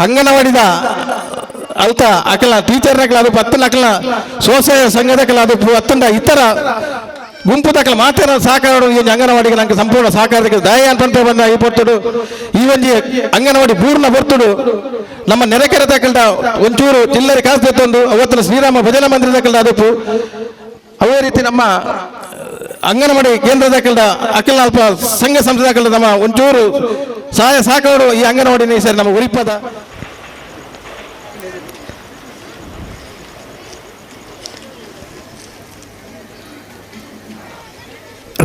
ಅಂಗನವಾಡಿದ ಅಲ್ತ ಅಕಲ ಟೀಚರ್ನಕಲ ಅದು 10 ಲಕ್ಷ ಸ್ವಸಹಾಯ ಸಂಘದಕಲ ಅದು 10 ಇತರ ಗುಂಪು ದಕ್ಕಲ ಮಾತೇನ ಸಹಕಾರ ಈ ಅಂಗನವಾಡಿಗೆ ನಂಗೆ ಸಂಪೂರ್ಣ ಸಹಕಾರಕ್ಕೆ ದಯ ಅಂತ ಬಂದ ಈ ಪೊರ್ತುಡು ಈ ಒಂಜಿ ಅಂಗನವಾಡಿ ಪೂರ್ಣ ಪೊರ್ತುಡು ನಮ್ಮ ನೆರೆಕೆರೆ ತಕ್ಕಲ್ದ ಒಂಚೂರು ಚಿಲ್ಲರೆ ಕಾಸು ತೆತ್ತೊಂದು ಅವತ್ತಿನ ಶ್ರೀರಾಮ ಭಜನಾ ಮಂದಿರ ತಕ್ಕಲ್ದ ಅದಪ್ಪು ಅವೇ ರೀತಿ ನಮ್ಮ ಅಂಗನವಾಡಿ ಕೇಂದ್ರ ತಕ್ಕಲ್ದ ಅಖಿಲ ಅಲ್ಪ ಸಂಘ ಸಂಸ್ಥೆ ತಕ್ಕಲ್ದ ನಮ್ಮ ಒಂಚೂರು ಸಹಾಯ ಸಹಕಾರ ಈ ಅಂಗನವಾಡಿ ಸರಿ ನಮ್ಮ ಉರಿಪದ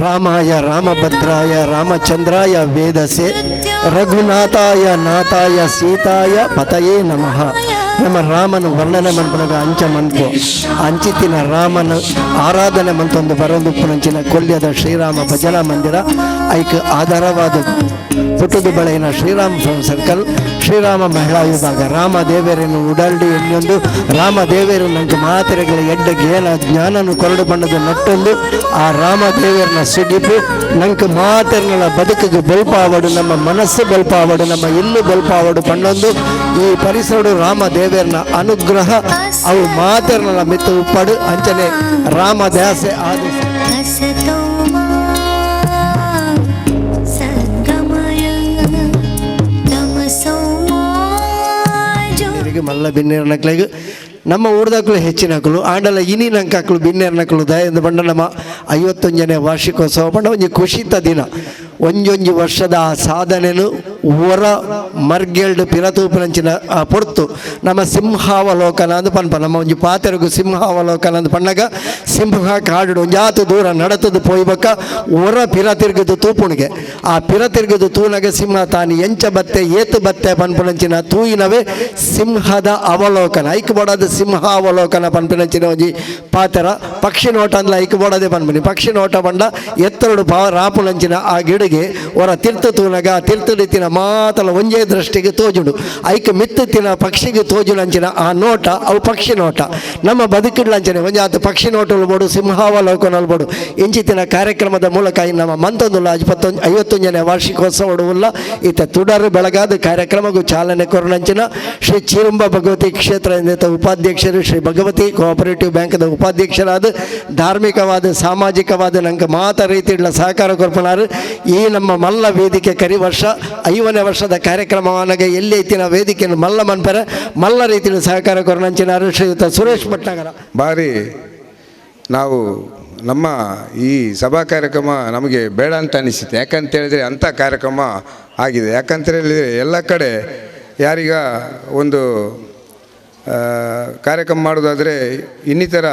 ರಾಮಾಯ ರಾಮಭದ್ರಾಯ ರಾಮಚಂದ್ರಾಯ ವೇದಸೆ ರಘುನಾಥಾಯ ನಾಥಾಯ ಸೀತಾಯ ಪತಯೇ ನಮಃ ನಮ್ಮ ರಾಮನು ವರ್ಣನೆ ಮನ್ಪನಾಗ ಅಂಚ ಮನ್ಪು ಅಂಚಿತ್ತಿನ ರಾಮನ ಆರಾಧನೆ ಮಂತೊಂದು ಬರೋದು ಪುನಂಚಿನ ಕೊಲ್ಯದ ಶ್ರೀರಾಮ ಭಜನಾ ಮಂದಿರ ಐಕ್ ಆಧಾರವಾದ ಪುಟ್ಟದು ಬಳೆಯಿನ ಶ್ರೀರಾಮ ಸರ್ಕಲ್ ಶ್ರೀರಾಮ ಮಹಿಳಾ ವಿಭಾಗ ರಾಮದೇವರನ್ನು ಉಡಲ್ಡಿ ಎನ್ನೊಂದು ರಾಮದೇವರು ನಂಗೆ ಮಾತೆರೆಗಳ ಎಡ್ಡಗೆ ಏನ ಜ್ಞಾನನು ಕೊರಡು ಬಣ್ಣದ ನಟ್ಟೊಂದು ಆ ರಾಮದೇವರನ್ನ ಸಿಡಿಪು ನಂಗೆ ಮಾತೆರ್ಗಳ ಬದುಕಿಗೆ ಬಲ್ಪಾವಡು ನಮ್ಮ ಮನಸ್ಸು ಬಲ್ಪಾವಡು ನಮ್ಮ ಇಲ್ಲು ಬಲ್ಪಾವಡು ಪಣ್ಣೊಂದು ಈ ಪರಿಸರ ರಾಮದೇವರನ ಅನುಗ್ರಹ ಅವು ಮಾತೆರ್ಗಳ ಮಿತ್ತು ಉಪ್ಪಡು ಅಂಚನೆ ರಾಮದಾಸೆ ಆದ ಮಲ್ಲ ಬಿನ್ನೇರ ನಕ್ಲಿಗೆ ನಮ್ಮ ಊರ್ದಾಕಲು ಹೆಚ್ಚಿನ ಹಕ್ಕಲು ಆಂಡಲ ಇನಿ ನಂಗೆ ಹಾಕಲು ಬಿನ್ನೇರ ನಕ್ಕಲು ದಯಂದು ಬಂಡ ನಮ್ಮ 51ನೇ ವಾರ್ಷಿಕೋತ್ಸವ ಬಂಡ ಒಂಜಿ ಖುಷಿತ ದಿನ ಒಂಜೊಂಜಿ ವರ್ಷದ ಆ ಸಾಧನೆನು ಹೊರ ಮರ್ಗೆಲ್ಡ್ ಪಿರತೂಪಿನಂಚಿನ ಆ ಪೊರ್ತು ನಮ್ಮ ಸಿಂಹಾವಲೋಕನ ಅಂದು ಪನ್ಪ ನಮ್ಮ ಒಂಜಿ ಪಾತೆರಗು ಸಿಂಹಾವಲೋಕನ ಅಂದು ಪಣ್ಣಗ ಸಿಂಹ ಕಾಡು ಒಂಜಾತು ದೂರ ನಡತದು ಪೋಯ್ಬಕ್ಕ ಹೊರ ಪಿರ ತಿರುಗದು ತೂಪುಣಿಗೆ ಆ ಪಿರ ತಿರುಗದು ತೂನಗೆ ಸಿಂಹ ತಾನು ಎಂಚ ಬತ್ತೆ ಏತು ಬತ್ತೆ ಪನ್ಪುನಂಚಿನ ತೂಯಿನವೇ ಸಿಂಹದ ಅವಲೋಕನ ಐಕ್ ಬೋಡದ ಸಿಂಹಾವಲೋಕನ ಪನ್ಪಿನಂಚಿನ ಒಂಜಿ ಪಾತೆರ ಪಕ್ಷಿ ನೋಟ ಅಂದ್ಲ ಐಕ್ ಬೋಡದೆ ಪನ್ಪನಿ ಪಕ್ಷಿ ನೋಟ ಬಂಡ ಎತ್ತರಡು ರಾಪುನಂಚಿನ ಆ ಗಿಡಗೆ ಹೊರ ತಿರ್ತು ತೂನಗ ಆ ತಿರ್ತು ರೀತಿನ ಮಾತಲ ಒಂಜೇ ದೃಷ್ಟಿಗೆ ತೋಜುಡು ಐಕ್ ಮಿತ್ತಿನ ಪಕ್ಷಿಗೆ ತೋಜುನಂಚಿನ ಆ ನೋಟ ಅವು ಪಕ್ಷಿ ನೋಟ ನಮ್ಮ ಬದುಕಿಡ್ಲಂಚನೆ ಒಂಜಿ ಆತ ಪಕ್ಷಿ ನೋಟಲು ಬೋಡು ಸಿಂಹಾವಲೋಕನಲ್ ಬೋಡು ಇಂಚಿತ್ತಿನ ಕಾರ್ಯಕ್ರಮದ ಮೂಲಕ ನಮ್ಮ ಮಂತೊಂದುಲ್ಲ 51ನೇ ವಾರ್ಷಿಕೋತ್ಸವ ಉಲ್ಲ ಈತ ತುಡರು ಬೆಳಗಾದ ಕಾರ್ಯಕ್ರಮಗೂ ಚಾಲನೆ ಕೊರನಂಚಿನ ಶ್ರೀ ಚೀರುಂಬ ಭಗವತಿ ಕ್ಷೇತ್ರ ಉಪಾಧ್ಯಕ್ಷರು ಶ್ರೀ ಭಗವತಿ ಕೋಆಪರೇಟಿವ್ ಬ್ಯಾಂಕ್ದ ಉಪಾಧ್ಯಕ್ಷರಾದ ಧಾರ್ಮಿಕವಾದ ಸಾಮಾಜಿಕವಾದ ನಂಗೆ ಮಾತ ರೀತಿಯ ಸಹಕಾರ ಕೊರ್ಪನಾರು ಈ ನಮ್ಮ ಮಲ್ಲ ವೇದಿಕೆ ಕರಿ ವರ್ಷ 5ನೇ ವರ್ಷದ ಕಾರ್ಯಕ್ರಮವನಾಗ ಎಲ್ಲಿ ಐತಿನ ವೇದಿಕೆಯನ್ನು ಮಲ್ಲ ಮನ್ಪರೆ ಮಲ್ಲ ರೀತಿಯ ಸಹಕಾರ ಕೊರನಂಚಿನಾರು ಶ್ರೀಯುತ ಸುರೇಶ್ ಭಟ್ನಗರ ಬಾರಿ ನಾವು ನಮ್ಮ ಈ ಸಭಾ ಕಾರ್ಯಕ್ರಮ ನಮಗೆ ಬೇಡ ಅಂತ ಅನಿಸಿತು. ಯಾಕಂತೇಳಿದರೆ ಅಂಥ ಕಾರ್ಯಕ್ರಮ ಆಗಿದೆ. ಯಾಕಂತೇಳಿದರೆ ಎಲ್ಲ ಕಡೆ ಯಾರೀಗ ಒಂದು ಕಾರ್ಯಕ್ರಮ ಮಾಡೋದಾದರೆ ಇನ್ನಿತರ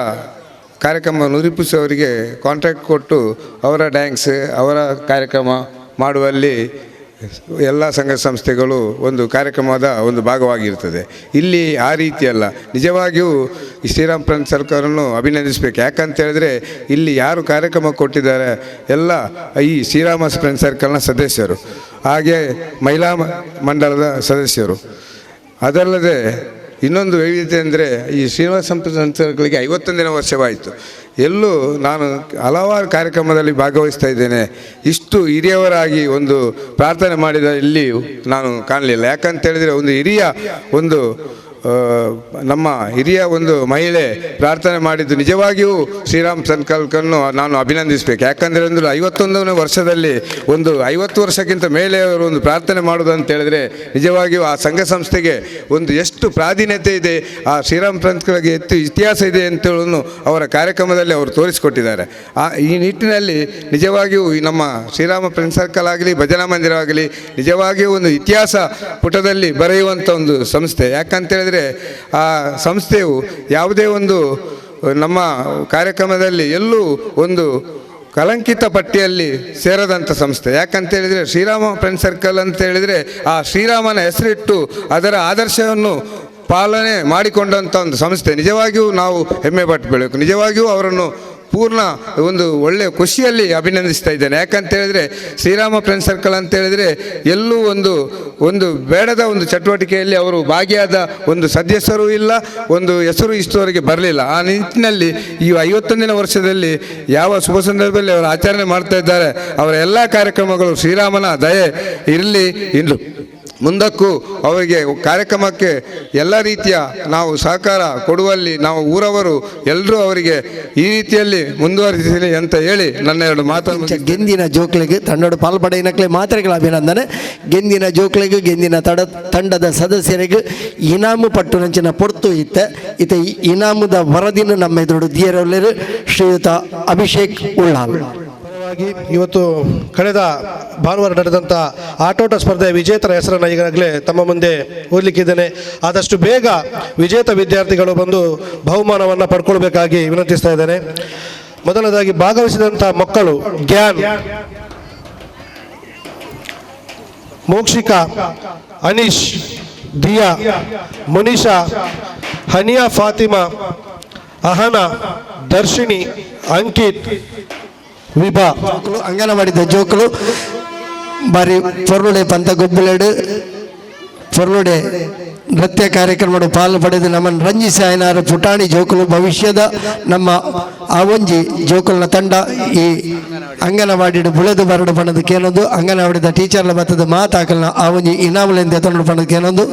ಕಾರ್ಯಕ್ರಮ ನಿರೂಪಿಸುವವರಿಗೆ ಕಾಂಟ್ರಾಕ್ಟ್ ಕೊಟ್ಟು ಅವರ ಡ್ಯಾನ್ಸ್ ಅವರ ಕಾರ್ಯಕ್ರಮ ಮಾಡುವಲ್ಲಿ ಎಲ್ಲ ಸಂಘ ಸಂಸ್ಥೆಗಳು ಒಂದು ಕಾರ್ಯಕ್ರಮದ ಒಂದು ಭಾಗವಾಗಿರ್ತದೆ. ಇಲ್ಲಿ ಆ ರೀತಿಯಲ್ಲ. ನಿಜವಾಗಿಯೂ ಈ ಶ್ರೀರಾಮ್ ಫ್ರೆಂಡ್ಸ್ ಸರ್ಕಾರವನ್ನು ಅಭಿನಂದಿಸಬೇಕು. ಯಾಕಂತ ಹೇಳಿದ್ರೆ ಇಲ್ಲಿ ಯಾರು ಕಾರ್ಯಕ್ರಮ ಕೊಟ್ಟಿದ್ದಾರೆ ಎಲ್ಲ ಈ ಶ್ರೀರಾಮ ಫ್ರೆಂಡ್ಸ್ ಸರ್ಕಲ್ನ ಸದಸ್ಯರು, ಹಾಗೆ ಮಹಿಳಾ ಮಂಡಲದ ಸದಸ್ಯರು. ಅದಲ್ಲದೆ ಇನ್ನೊಂದು ವೈವಿಧ್ಯತೆ ಅಂದರೆ ಈ ಶ್ರೀನಿವಾಸ ಸಂಸ್ಥೆಗಳಿಗೆ 51ನೇ ವರ್ಷವಾಯಿತು. ಎಲ್ಲೂ ನಾನು ಹಲವಾರು ಕಾರ್ಯಕ್ರಮದಲ್ಲಿ ಭಾಗವಹಿಸ್ತಾ ಇದ್ದೇನೆ, ಇಷ್ಟು ಹಿರಿಯವರಾಗಿ ಒಂದು ಪ್ರಾರ್ಥನೆ ಮಾಡಿದ ಇಲ್ಲಿ ನಾನು ಕಾಣಲಿಲ್ಲ. ಯಾಕಂತೇಳಿದರೆ ಒಂದು ಹಿರಿಯ ಒಂದು ನಮ್ಮ ಹಿರಿಯ ಒಂದು ಮಹಿಳೆ ಪ್ರಾರ್ಥನೆ ಮಾಡಿದ್ದು ನಿಜವಾಗಿಯೂ ಶ್ರೀರಾಮ್ ಸಂಕಲ್ಪನ್ನು ನಾನು ಅಭಿನಂದಿಸಬೇಕು. ಯಾಕಂದರೆ ಒಂದು 51ನೇ ವರ್ಷದಲ್ಲಿ ಒಂದು 50 ವರ್ಷಕ್ಕಿಂತ ಮೇಲೆಯವರು ಒಂದು ಪ್ರಾರ್ಥನೆ ಮಾಡೋದು ಅಂತ ಹೇಳಿದ್ರೆ ನಿಜವಾಗಿಯೂ ಆ ಸಂಘ ಸಂಸ್ಥೆಗೆ ಒಂದು ಎಷ್ಟು ಪ್ರಾಧೀನತೆ ಇದೆ, ಆ ಶ್ರೀರಾಮ್ ಸಂಕಲ್ಪಕ್ಕೆ ಎಷ್ಟು ಇತಿಹಾಸ ಇದೆ ಅಂತೇಳನ್ನು ಅವರ ಕಾರ್ಯಕ್ರಮದಲ್ಲಿ ಅವರು ತೋರಿಸಿಕೊಟ್ಟಿದ್ದಾರೆ. ಈ ನಿಟ್ಟಿನಲ್ಲಿ ನಿಜವಾಗಿಯೂ ಈ ನಮ್ಮ ಶ್ರೀರಾಮ ಫ್ರೆಂಡ್ಸ್ ಸರ್ಕಲ್ ಆಗಲಿ, ಭಜನಾ ಮಂದಿರ ಆಗಲಿ ನಿಜವಾಗಿಯೂ ಒಂದು ಇತಿಹಾಸ ಪುಟದಲ್ಲಿ ಬರೆಯುವಂಥ ಒಂದು ಸಂಸ್ಥೆ. ಯಾಕಂತೇಳಿದರೆ ಆ ಸಂಸ್ಥೆಯು ಯಾವುದೇ ಒಂದು ನಮ್ಮ ಕಾರ್ಯಕ್ರಮದಲ್ಲಿ ಎಲ್ಲೂ ಒಂದು ಕಳಂಕಿತ ಪಟ್ಟಿಯಲ್ಲಿ ಸೇರದಂಥ ಸಂಸ್ಥೆ. ಯಾಕಂತೇಳಿದರೆ ಶ್ರೀರಾಮ ಫ್ರೆಂಡ್ಸ್ ಸರ್ಕಲ್ ಅಂತ ಹೇಳಿದರೆ ಆ ಶ್ರೀರಾಮನ ಹೆಸರಿಟ್ಟು ಅದರ ಆದರ್ಶವನ್ನು ಪಾಲನೆ ಮಾಡಿಕೊಂಡಂಥ ಒಂದು ಸಂಸ್ಥೆ. ನಿಜವಾಗಿಯೂ ನಾವು ಹೆಮ್ಮೆ ಪಟ್ಟಬೇಕು. ನಿಜವಾಗಿಯೂ ಅವರನ್ನು ಪೂರ್ಣ ಒಂದು ಒಳ್ಳೆಯ ಖುಷಿಯಲ್ಲಿ ಅಭಿನಂದಿಸ್ತಾ ಇದ್ದೇನೆ. ಯಾಕಂತೇಳಿದರೆ ಶ್ರೀರಾಮ ಫ್ರೆಂಡ್ಸ್ ಸರ್ಕಲ್ ಅಂತೇಳಿದರೆ ಎಲ್ಲೂ ಒಂದು ಬೇಡದ ಒಂದು ಚಟುವಟಿಕೆಯಲ್ಲಿ ಅವರು ಭಾಗಿಯಾದ ಒಂದು ಸದಸ್ಯರೂ ಇಲ್ಲ, ಒಂದು ಹೆಸರು ಇಷ್ಟವರೆಗೆ ಬರಲಿಲ್ಲ. ಆ ನಿಟ್ಟಿನಲ್ಲಿ ಈ 51ನೇ ವರ್ಷದಲ್ಲಿ ಯಾವ ಶುಭ ಸಂದರ್ಭದಲ್ಲಿ ಅವರು ಆಚರಣೆ ಮಾಡ್ತಾ ಇದ್ದಾರೆ, ಅವರ ಎಲ್ಲ ಕಾರ್ಯಕ್ರಮಗಳು ಶ್ರೀರಾಮನ ದಯೆ ಇರಲಿ. ಇನ್ನು ಮುಂದಕ್ಕೂ ಅವರಿಗೆ ಕಾರ್ಯಕ್ರಮಕ್ಕೆ ಎಲ್ಲ ರೀತಿಯ ನಾವು ಸಹಕಾರ ಕೊಡುವಲ್ಲಿ ನಾವು ಊರವರು ಎಲ್ಲರೂ ಅವರಿಗೆ ಈ ರೀತಿಯಲ್ಲಿ ಮುಂದುವರಿಸಲಿ ಅಂತ ಹೇಳಿ ನನ್ನ ಎರಡು ಮಾತನ್ನು ಗೆಂದಿನ ಜೋಕ್ಲೆಗೆ ತನ್ನೋಡು ಪಾಲ್ಪಡೆಯಿನಕ್ಲೆ ಮಾತ್ರೆಗಳ ಅಭಿನಂದನೆ. ಗೆಂದಿನ ಜೋಕ್ಲೆಗೆ ಗೆಂದಿನ ತಂಡದ ಸದಸ್ಯರಿಗೆ ಇನಾಮು ಪಟ್ಟು ನಂಚಿನ ಪೊರ್ತು ಇತ್ತ ಈ ಇನಾಮುದ ವರದಿನ ನಮ್ಮ ಎದುರು ದಿಯರೊಲ್ಲೆರು ಶ್ರೀಯುತ ಅಭಿಷೇಕ್ ಉಳ್ಳಾಲ್. ಇವತ್ತು ಕಳೆದ ಭಾನುವಾರ ನಡೆದಂಥ ಆಟೋಟ ಸ್ಪರ್ಧೆಯ ವಿಜೇತರ ಹೆಸರನ್ನು ಈಗಾಗಲೇ ತಮ್ಮ ಮುಂದೆ ಓದಲಿಕ್ಕಿದ್ದೇನೆ. ಆದಷ್ಟು ಬೇಗ ವಿಜೇತ ವಿದ್ಯಾರ್ಥಿಗಳು ಬಂದು ಬಹುಮಾನವನ್ನು ಪಡ್ಕೊಳ್ಬೇಕಾಗಿ ವಿನಂತಿಸ್ತಾ ಇದ್ದೇನೆ. ಮೊದಲನೇದಾಗಿ ಭಾಗವಹಿಸಿದಂಥ ಮಕ್ಕಳು ಗ್ಯಾನ್, ಮೋಕ್ಷಿಕಾ, ಅನೀಶ್, ದಿಯಾ, ಮುನಿಷಾ, ಹನಿಯಾ, ಫಾತಿಮಾ, ಅಹನಾ, ದರ್ಶಿನಿ, ಅಂಕಿತ್, ವಿಭಾ. ಅಂಗನವಾಡಿದ ಜೋಕುಲು ಬಾರಿ ಪೊರ್ಲುಡೆ ಪಂತ ಗೊಬ್ಬಲೆಡು ಪೊರ್ಲುಡೆ ನೃತ್ಯ ಕಾರ್ಯಕ್ರಮದ ಪಾಲು ಪಡೆದು ನಮ್ಮನ್ನು ರಂಜಿಸಿ ಆಯ್ನಾರು ಪುಟಾಣಿ ಜೋಕುಲು ಭವಿಷ್ಯದ ನಮ್ಮ ಆ ಒಂಜಿ ಜೋಕುಲ್ನ ತಂಡ ಈ ಅಂಗನವಾಡಿ ಬುಳೆದು ಬರಡು ಪಣದಕ್ಕೆ ಏನೊಂದು ಅಂಗನವಾಡಿದ ಟೀಚರ್ಲ ಬತ್ತದ ಮಾತಾಕಲ್ನ ಆ ಒಂಜಿ ಇನಾಮುಲೆಂದು ತಂಡು ಪಣದಕ್ಕೆ ಏನೊಂದು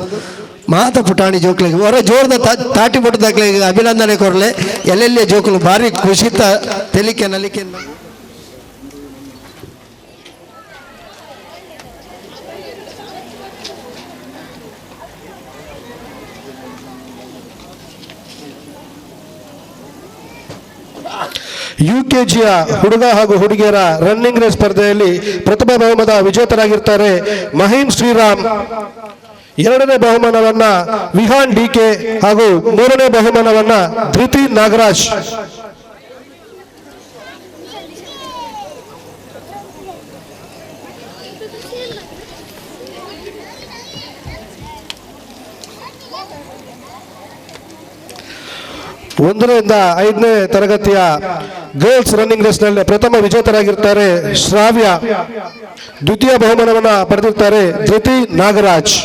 ಮಾತ ಪುಟಾಣಿ ಜೋಕ್ಲಿಗೆ ಹೊರ ಜೋರದ ತಾಟಿ ಪುಟ್ಟದಾಗ್ಲಿಗೆ ಅಭಿನಂದನೆ ಕೊರಲೆ ಎಲ್ಲೆಲ್ಲೇ ಜೋಕುಲು ಭಾರಿ ಖುಷಿತ ತೆಲಿಕೆ ನಲಿಕೆ. UKGಯ ಹುಡುಗ ಹಾಗೂ ಹುಡುಗಿಯರ ರನ್ನಿಂಗ್ ರೇಸ್ ಸ್ಪರ್ಧೆಯಲ್ಲಿ ಪ್ರಥಮ ಬಹುಮಾನದ ವಿಜೇತರಾಗಿರ್ತಾರೆ ಮಹೀನ್ ಶ್ರೀರಾಮ್. ಎರಡನೇ ಬಹುಮಾನವನ್ನ ವಿಹಾನ್ DK ಹಾಗೂ ಮೂರನೇ ಬಹುಮಾನವನ್ನ ಧೃತಿ ನಾಗರಾಜ್. ಒಂದರಿಂದ 5ನೇ ತರಗತಿಯ ಗರ್ಲ್ಸ್ ರನ್ನಿಂಗ್ ರೇಸ್ನಲ್ಲಿ ಪ್ರಥಮ ವಿಜೇತರಾಗಿರ್ತಾರೆ ಶ್ರಾವ್ಯ. ದ್ವಿತೀಯ ಬಹುಮಾನವನ್ನು ಪಡೆದಿರ್ತಾರೆ ಧೃತಿ ನಾಗರಾಜ್.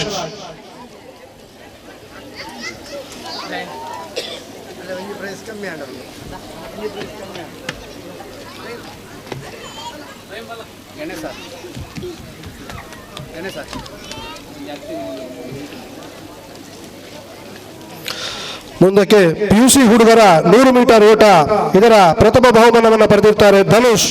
ಮುಂದಕ್ಕೆ PUC ಹುಡುಗರ 100 ಮೀಟರ್ ಓಟ, ಇದರ ಪ್ರಥಮ ಬಹುಮಾನವನ್ನು ಪಡೆದಿರ್ತಾರೆ ಧನುಷ್.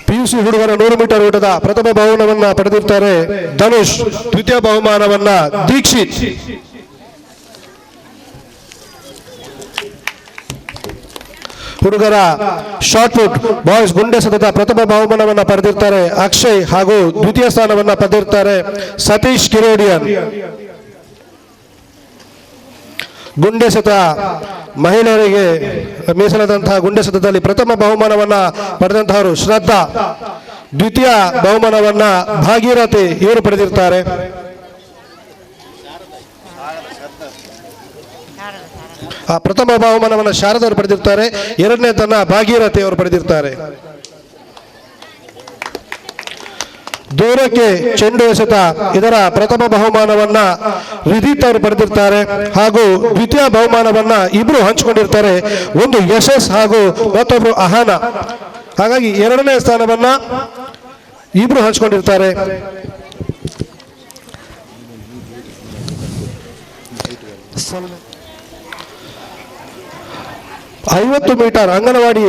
PUC ಹುಡುಗರ 100 ಮೀಟರ್ ಓಟದ ಪ್ರಥಮ ಬಹುಮಾನವನ್ನು ಪಡೆದಿರ್ತಾರೆ ಧನುಷ್. ದ್ವಿತೀಯ ಬಹುಮಾನವನ್ನ ದೀಕ್ಷಿತ್. ಹುಡುಗರ ಶಾರ್ಟ್ ಪುಟ್ ಬಾಯ್ಸ್ ಗುಂಡೆ ಸತತ ಪ್ರಥಮ ಬಹುಮಾನವನ್ನು ಪಡೆದಿರ್ತಾರೆ ಅಕ್ಷಯ್ ಹಾಗೂ ದ್ವಿತೀಯ ಸ್ಥಾನವನ್ನು ಪಡೆದಿರ್ತಾರೆ ಸತೀಶ್ ಕಿರೋಡಿಯನ್. ಗುಂಡೆ ಸತ ಮಹಿಳೆಯರಿಗೆ ಮೀಸಲಾದಂತಹ ಗುಂಡೆ ಸತದಲ್ಲಿ ಪ್ರಥಮ ಬಹುಮಾನವನ್ನು ಪಡೆದಂತಹವರು ಶ್ರದ್ಧಾ, ದ್ವಿತೀಯ ಬಹುಮಾನವನ್ನು ಭಾಗೀರಥಿ ಇವರು ಪಡೆದಿರ್ತಾರೆ. ಆ ಪ್ರಥಮ ಬಹುಮಾನವನ್ನು ಶಾರದವರು ಪಡೆದಿರ್ತಾರೆ, ಎರಡನೇ ತನ್ನ ಭಾಗೀರಥಿ ಅವರು ಪಡೆದಿರ್ತಾರೆ. ದೂರಕ್ಕೆ ಚೆಂಡು ಎಸೆತ ಇದರ ಪ್ರಥಮ ಬಹುಮಾನವನ್ನ ವಿದಿತ್ ಅವರು ಪಡೆದಿರ್ತಾರೆ ಹಾಗೂ ದ್ವಿತೀಯ ಬಹುಮಾನವನ್ನ ಇಬ್ರು ಹಂಚಿಕೊಂಡಿರ್ತಾರೆ, ಒಂದು ಯಶಸ್ ಹಾಗೂ ಮತ್ತೊಬ್ರು ಅಹಾನ. ಹಾಗಾಗಿ ಎರಡನೇ ಸ್ಥಾನವನ್ನ ಇಬ್ರು ಹಂಚಿಕೊಂಡಿರ್ತಾರೆ. ಐವತ್ತು ಮೀಟರ್ ಅಂಗನವಾಡಿ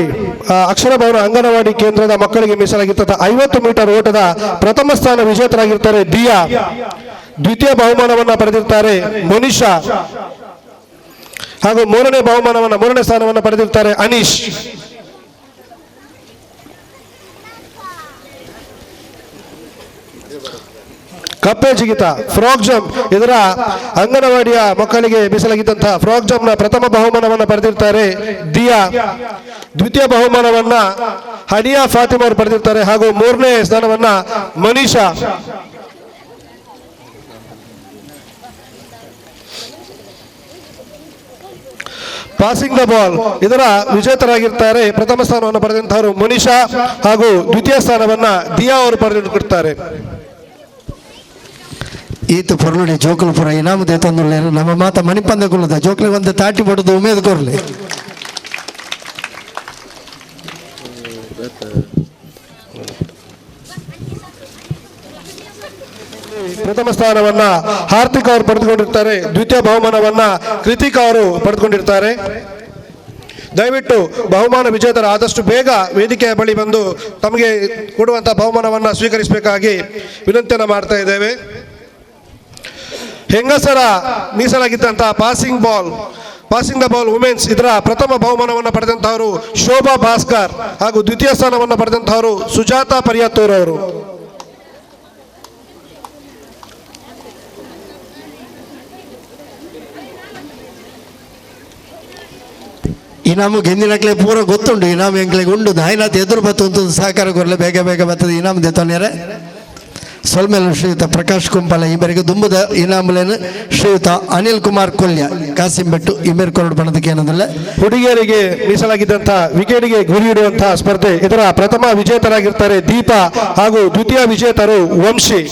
ಅಕ್ಷರ ಭವನ ಅಂಗನವಾಡಿ ಕೇಂದ್ರದ ಮಕ್ಕಳಿಗೆ ಮೀಸಲಾಗಿದ್ದ 50 ಮೀಟರ್ ಓಟದ ಪ್ರಥಮ ಸ್ಥಾನ ವಿಜೇತರಾಗಿರ್ತಾರೆ ದಿಯಾ. ದ್ವಿತೀಯ ಬಹುಮಾನವನ್ನು ಪಡೆದಿರ್ತಾರೆ ಮೋನಿಶಾ ಹಾಗೂ ಮೂರನೇ ಸ್ಥಾನವನ್ನು ಪಡೆದಿರ್ತಾರೆ ಅನೀಶ್. ಕಪ್ಪೆ ಜಿಗಿತ ಫ್ರಾಕ್ ಜಂಪ್ ಇದರ ಅಂಗನವಾಡಿಯ ಮಕ್ಕಳಿಗೆ ಮೀಸಲಾಗಿದ್ದಂತಹ ಫ್ರಾಕ್ ಜಂಪ್ ನ ಪ್ರಥಮ ಬಹುಮಾನವನ್ನು ಪಡೆದಿರ್ತಾರೆ ದಿಯಾ. ದ್ವಿತೀಯ ಬಹುಮಾನವನ್ನ ಹನಿಯಾ ಫಾತಿಮಾ ಅವರು ಪಡೆದಿರ್ತಾರೆ ಹಾಗೂ ಮೂರನೇ ಸ್ಥಾನವನ್ನ ಮನೀಷಾ. ಪಾಸಿಂಗ್ ದ ಬಾಲ್ ಇದರ ವಿಜೇತರಾಗಿರ್ತಾರೆ ಪ್ರಥಮ ಸ್ಥಾನವನ್ನು ಪಡೆದಂತಹವರು ಮನೀಷಾ ಹಾಗೂ ದ್ವಿತೀಯ ಸ್ಥಾನವನ್ನ ದಿಯಾ ಅವರು ಪಡೆದುಕೊಡ್ತಾರೆ. ಈತು ಪೊರ್ಲುಡಿ ಜೋಕುಲಪುರ ಇನಾಮದೆ ತಂದುಳ್ಳ ನಮ್ಮ ಮಾತ ಮಣಿಪಂದ ಕುಲದ ಜೋಕಲಿ ಒಂದು ತಾಟಿ ಪಡೆದು ಉಮೇದು ಕೊರ್ಲಿ. ಪ್ರಥಮ ಸ್ಥಾನವನ್ನ ಹಾರ್ದಿಕ್ ಅವರು ಪಡೆದುಕೊಂಡಿರ್ತಾರೆ, ದ್ವಿತೀಯ ಬಹುಮಾನವನ್ನ ಕೃತಿಕಾ ಅವರು ಪಡೆದುಕೊಂಡಿರ್ತಾರೆ. ದಯವಿಟ್ಟು ಬಹುಮಾನ ವಿಜೇತರ ಆದಷ್ಟು ಬೇಗ ವೇದಿಕೆಯ ಬಳಿ ಬಂದು ತಮಗೆ ಕೊಡುವಂತಹ ಬಹುಮಾನವನ್ನು ಸ್ವೀಕರಿಸಬೇಕಾಗಿ ವಿನಂತಿಯನ್ನು ಮಾಡ್ತಾ ಇದ್ದೇವೆ. ಹೆಂಗಸರ ಮೀಸಲಾಗಿದ್ದಂತಹ ಪಾಸಿಂಗ್ ದ ಬಾಲ್ ವುಮೆನ್ಸ್ ಇದರ ಪ್ರಥಮ ಬಹುಮಾನವನ್ನು ಪಡೆದಂತಹವರು ಶೋಭಾ ಭಾಸ್ಕರ್ ಹಾಗೂ ದ್ವಿತೀಯ ಸ್ಥಾನವನ್ನು ಪಡೆದಂತಹವರು ಸುಜಾತಾ ಪರಿಯತ್ತೂರ್ ಅವರು. ಇನಾಮು ಗೆಂದಿನಕ್ಲೆ ಪೂರ ಗೊತ್ತುಂಡು, ಇನಾಮು ಎಂಕ್ಲೆಗೆ ಉಂಡು ದಾಯಿನಾಥ್ ಎದುರು ಬತ್ತು ಅಂತ ಸಹಕಾರ ಕೊರಲೆ ಬೇಗ ಬೇಗ ಬರ್ತದೆ ಇನಾಮು ದೇತೋನ್ಯಾರೆ. ಸೊಲ್ಮೇಲ ಶ್ರೀಯುತ ಪ್ರಕಾಶ್ ಕುಂಪಲ ಇವರಿಗೆ ದುಂಬುದ ಇನಾಮುಲೇನು ಶ್ರೀಯುತ ಅನಿಲ್ ಕುಮಾರ್ ಕೊಲ್ಯ ಕಾಸಿಂಬೆಟ್ಟು ಇಮೇರ್ ಕೊರಡು ಬಣ್ಣದಕ್ಕೆ ಏನಂದಲ್ಲ. ಹುಡುಗಿಯರಿಗೆ ಮೀಸಲಾಗಿದ್ದಂತಹ ವಿಕೆಟ್ಗೆ ಗುರಿ ಇಡುವಂತಹ ಸ್ಪರ್ಧೆ ಇದರ ಪ್ರಥಮ ವಿಜೇತರಾಗಿರ್ತಾರೆ ದೀಪಾ ಹಾಗೂ ದ್ವಿತೀಯ ವಿಜೇತರು ವಂಶಿ.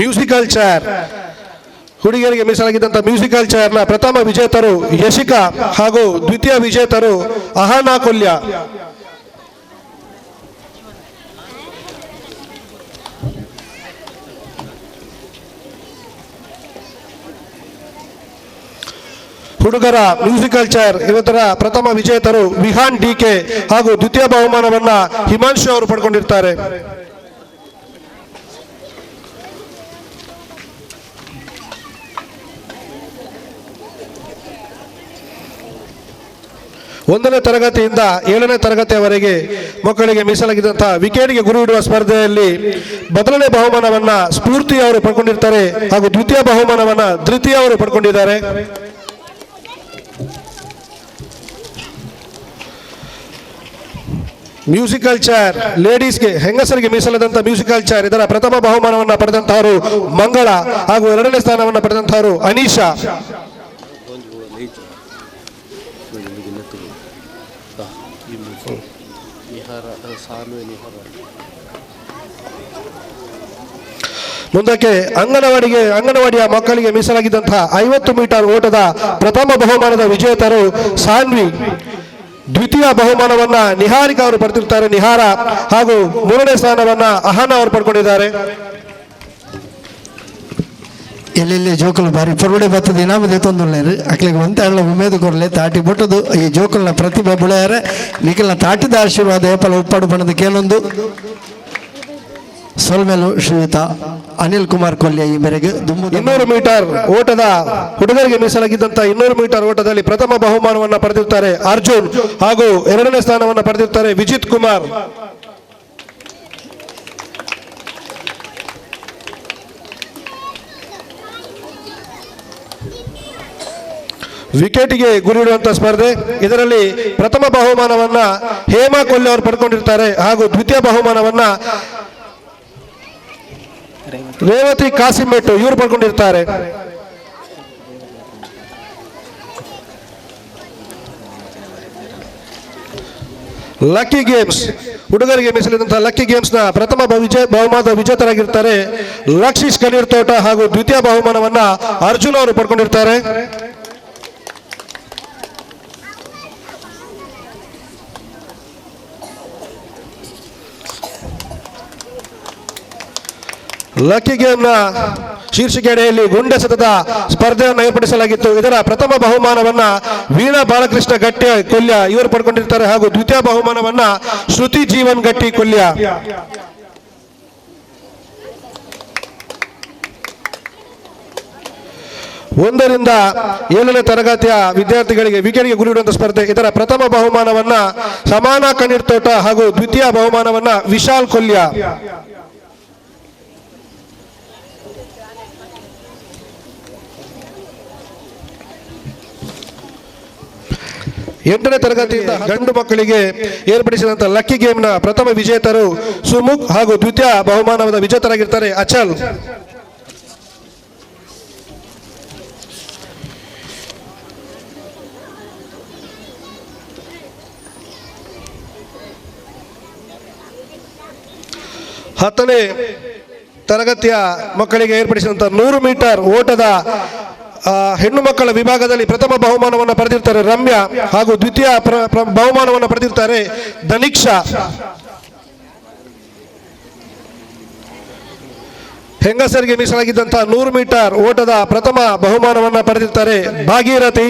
ಮ್ಯೂಸಿಕಲ್ ಚೇರ್ ಹುಡುಗಿಯರಿಗೆ ಮೀಸಲಾಗಿದ್ದಂಥ ಮ್ಯೂಸಿಕಲ್ ಚೇರ್ನ ಪ್ರಥಮ ವಿಜೇತರು ಯಶಿಕಾ ಹಾಗೂ ದ್ವಿತೀಯ ವಿಜೇತರು ಅಹಾನಾ ಕೊಲ್ಯ. ಹುಡುಗರ ಮ್ಯೂಸಿಕಲ್ ಚೇರ್ ಇವತ್ತರ ಪ್ರಥಮ ವಿಜೇತರು ವಿಹಾನ್ ಡಿಕೆ ಹಾಗೂ ದ್ವಿತೀಯ ಬಹುಮಾನವನ್ನ ಹಿಮಾಂಶು ಅವರು ಪಡ್ಕೊಂಡಿರ್ತಾರೆ. ಒಂದನೇ ತರಗತಿಯಿಂದ 7ನೇ ತರಗತಿಯವರೆಗೆ ಮಕ್ಕಳಿಗೆ ಮೀಸಲಾಗಿದ್ದಂತಹ ವಿಕೆಟ್ಗೆ ಗುರಿ ಇಡುವ ಸ್ಪರ್ಧೆಯಲ್ಲಿ ಮೊದಲನೇ ಬಹುಮಾನವನ್ನ ಸ್ಫೂರ್ತಿ ಅವರು ಪಡ್ಕೊಂಡಿರ್ತಾರೆ ಹಾಗೂ ದ್ವಿತೀಯ ಬಹುಮಾನವನ್ನ ಧೃತಿ ಅವರು ಪಡ್ಕೊಂಡಿದ್ದಾರೆ. ಮ್ಯೂಸಿಕಲ್ ಚೇರ್ ಲೇಡೀಸ್ಗೆ ಹೆಂಗಸರಿಗೆ ಮೀಸಲಾದಂಥ ಮ್ಯೂಸಿಕಲ್ ಚೇರ್ ಇದರ ಪ್ರಥಮ ಬಹುಮಾನವನ್ನು ಪಡೆದಂತಹವರು ಮಂಗಳ ಹಾಗೂ ಎರಡನೇ ಸ್ಥಾನವನ್ನು ಪಡೆದಂತಹವರು ಅನೀಶಾ. ಮುಂದಕ್ಕೆ ಅಂಗನವಾಡಿಯ ಮಕ್ಕಳಿಗೆ ಮೀಸಲಾಗಿದ್ದಂತಹ 50 ಮೀಟರ್ ಓಟದ ಪ್ರಥಮ ಬಹುಮಾನದ ವಿಜೇತರು ಸಾನ್ವಿ. ದ್ವಿತೀಯ ಬಹುಮಾನವನ್ನ ನಿಹಾರಿಕಾ ಅವರು ಪಡೆದಿರ್ತಾರೆ ನಿಹಾರ ಹಾಗೂ ಮೂರನೇ ಸ್ಥಾನವನ್ನ ಅಹಾನ ಅವರು ಪಡ್ಕೊಂಡಿದ್ದಾರೆ. ಎಲ್ಲೆಲ್ಲಿ ಜೋಕುಲು ಬಾರಿ ಪೊರುಡೆ ಬತ್ತದ ಇನಾಮದೆ ತೊಂದುಳ್ಳೇರು ಅಕ್ಲಿಗೆ ಒಂತ ಹೇಳ ಉಮೇದು ಕೊರಲೆ ತಾಟಿ ಬಿಟ್ಟದು ಈ ಜೋಕುಲ್ನ ಪ್ರತಿಭೆ ಬುಳೆಯರೆ ನಿಖಿಲ್ನ ತಾಟಿದ ಆಶೀರ್ವಾದ ಏಪಲ ಉಪ್ಪಾಡು ಬಣ್ಣದ ಕೇಳೊಂದು ಸೊಲ್ಮೆಲು ಶ್ರೀಯುತ ಅನಿಲ್ ಕುಮಾರ್ ಕೊಲ್ಯ ಈ ಮೇರೆಗೆ 200 ಮೀಟರ್ ಓಟದ ಹುಡುಗರಿಗೆ ಮೀಸಲಾಗಿದ್ದಂತ 200 ಮೀಟರ್ ಓಟದಲ್ಲಿ ಪ್ರಥಮ ಬಹುಮಾನವನ್ನು ಪಡೆದಿರ್ತಾರೆ ಅರ್ಜುನ್ ಹಾಗೂ ಎರಡನೇ ಸ್ಥಾನವನ್ನು ಪಡೆದಿರ್ತಾರೆ ವಿಜಿತ್ ಕುಮಾರ್. ವಿಕೆಟ್ಗೆ ಗುರಿಯಿಡುವಂತ ಸ್ಪರ್ಧೆ. ಇದರಲ್ಲಿ ಪ್ರಥಮ ಬಹುಮಾನವನ್ನ ಹೇಮಾ ಕೊಲ್ಲೆ ಅವರು ಪಡ್ಕೊಂಡಿರ್ತಾರೆ ಹಾಗೂ ದ್ವಿತೀಯ ಬಹುಮಾನವನ್ನ ರೇವತಿ ಕಾಸಿಂಬೆಟ್ಟು ಇವರು ಪಡ್ಕೊಂಡಿರ್ತಾರೆ. ಲಕ್ಕಿ ಗೇಮ್ಸ್ ಹುಡುಗರಿಗೆ ಮೀಸಲಿದಂತಹ ಲಕ್ಕಿ ಗೇಮ್ಸ್ ನ ಪ್ರಥಮ ಬಹುಮಾನದ ವಿಜೇತರಾಗಿರ್ತಾರೆ ಲಕ್ಷೀಶ್ ಕಣ್ಣೀರ್ ತೋಟ ಹಾಗೂ ದ್ವಿತೀಯ ಬಹುಮಾನವನ್ನ ಅರ್ಜುನ್ ಅವರು ಪಡ್ಕೊಂಡಿರ್ತಾರೆ. ಲಕ್ಕಿ ಗೇಮ್ನ ಶೀರ್ಷಿಕೆ ಅಡಿಯಲ್ಲಿ ಗುಂಡೆಸತದ ಸ್ಪರ್ಧೆಯನ್ನು ಏರ್ಪಡಿಸಲಾಗಿತ್ತು. ಇದರ ಪ್ರಥಮ ಬಹುಮಾನವನ್ನ ವೀಣಾ ಬಾಲಕೃಷ್ಣ ಗಟ್ಟಿ ಕೊಲ್ಯ ಇವರು ಪಡ್ಕೊಂಡಿರ್ತಾರೆ ಹಾಗೂ ದ್ವಿತೀಯ ಬಹುಮಾನವನ್ನ ಶ್ರುತಿ ಜೀವನ್ ಗಟ್ಟಿ ಕೊಲ್ಯ. ಒಂದರಿಂದ 7ನೇ ತರಗತಿಯ ವಿದ್ಯಾರ್ಥಿಗಳಿಗೆ ವಿಕೆಟ್ಗೆ ಗುರಿಯಿಡುವಂತಹ ಸ್ಪರ್ಧೆ. ಇದರ ಪ್ರಥಮ ಬಹುಮಾನವನ್ನ ಸಮಾನ ಕಣ್ಣೀರ್ ತೋಟ ಹಾಗೂ ದ್ವಿತೀಯ ಬಹುಮಾನವನ್ನ ವಿಶಾಲ್ ಕೊಲ್ಯ. ಎಂಟನೇ ತರಗತಿಯಿಂದ ಗಂಡು ಮಕ್ಕಳಿಗೆ ಏರ್ಪಡಿಸಿದಂತಹ ಲಕ್ಕಿ ಗೇಮ್ನ ಪ್ರಥಮ ವಿಜೇತರು ಸುಮುಖ್ ಹಾಗೂ ದ್ವಿತೀಯ ಬಹುಮಾನದ ವಿಜೇತರಾಗಿರ್ತಾರೆ ಅಚಲ್. ಹತ್ತನೇ ತರಗತಿಯ ಮಕ್ಕಳಿಗೆ ಏರ್ಪಡಿಸಿದಂತಹ 100 ಮೀಟರ್ ಓಟದ ಹೆಣ್ಣು ಮಕ್ಕಳ ವಿಭಾಗದಲ್ಲಿ ಪ್ರಥಮ ಬಹುಮಾನವನ್ನು ಪಡೆದಿರ್ತಾರೆ ರಮ್ಯಾ ಹಾಗೂ ದ್ವಿತೀಯ ಬಹುಮಾನವನ್ನು ಪಡೆದಿರ್ತಾರೆ ಧನಿಕ್ಷಾ. ಹೆಂಗಸರಿಗೆ ಮೀಸಲಾಗಿದ್ದಂತಹ 100 ಮೀಟರ್ ಓಟದ ಪ್ರಥಮ ಬಹುಮಾನವನ್ನು ಪಡೆದಿರ್ತಾರೆ ಭಾಗೀರಥಿ,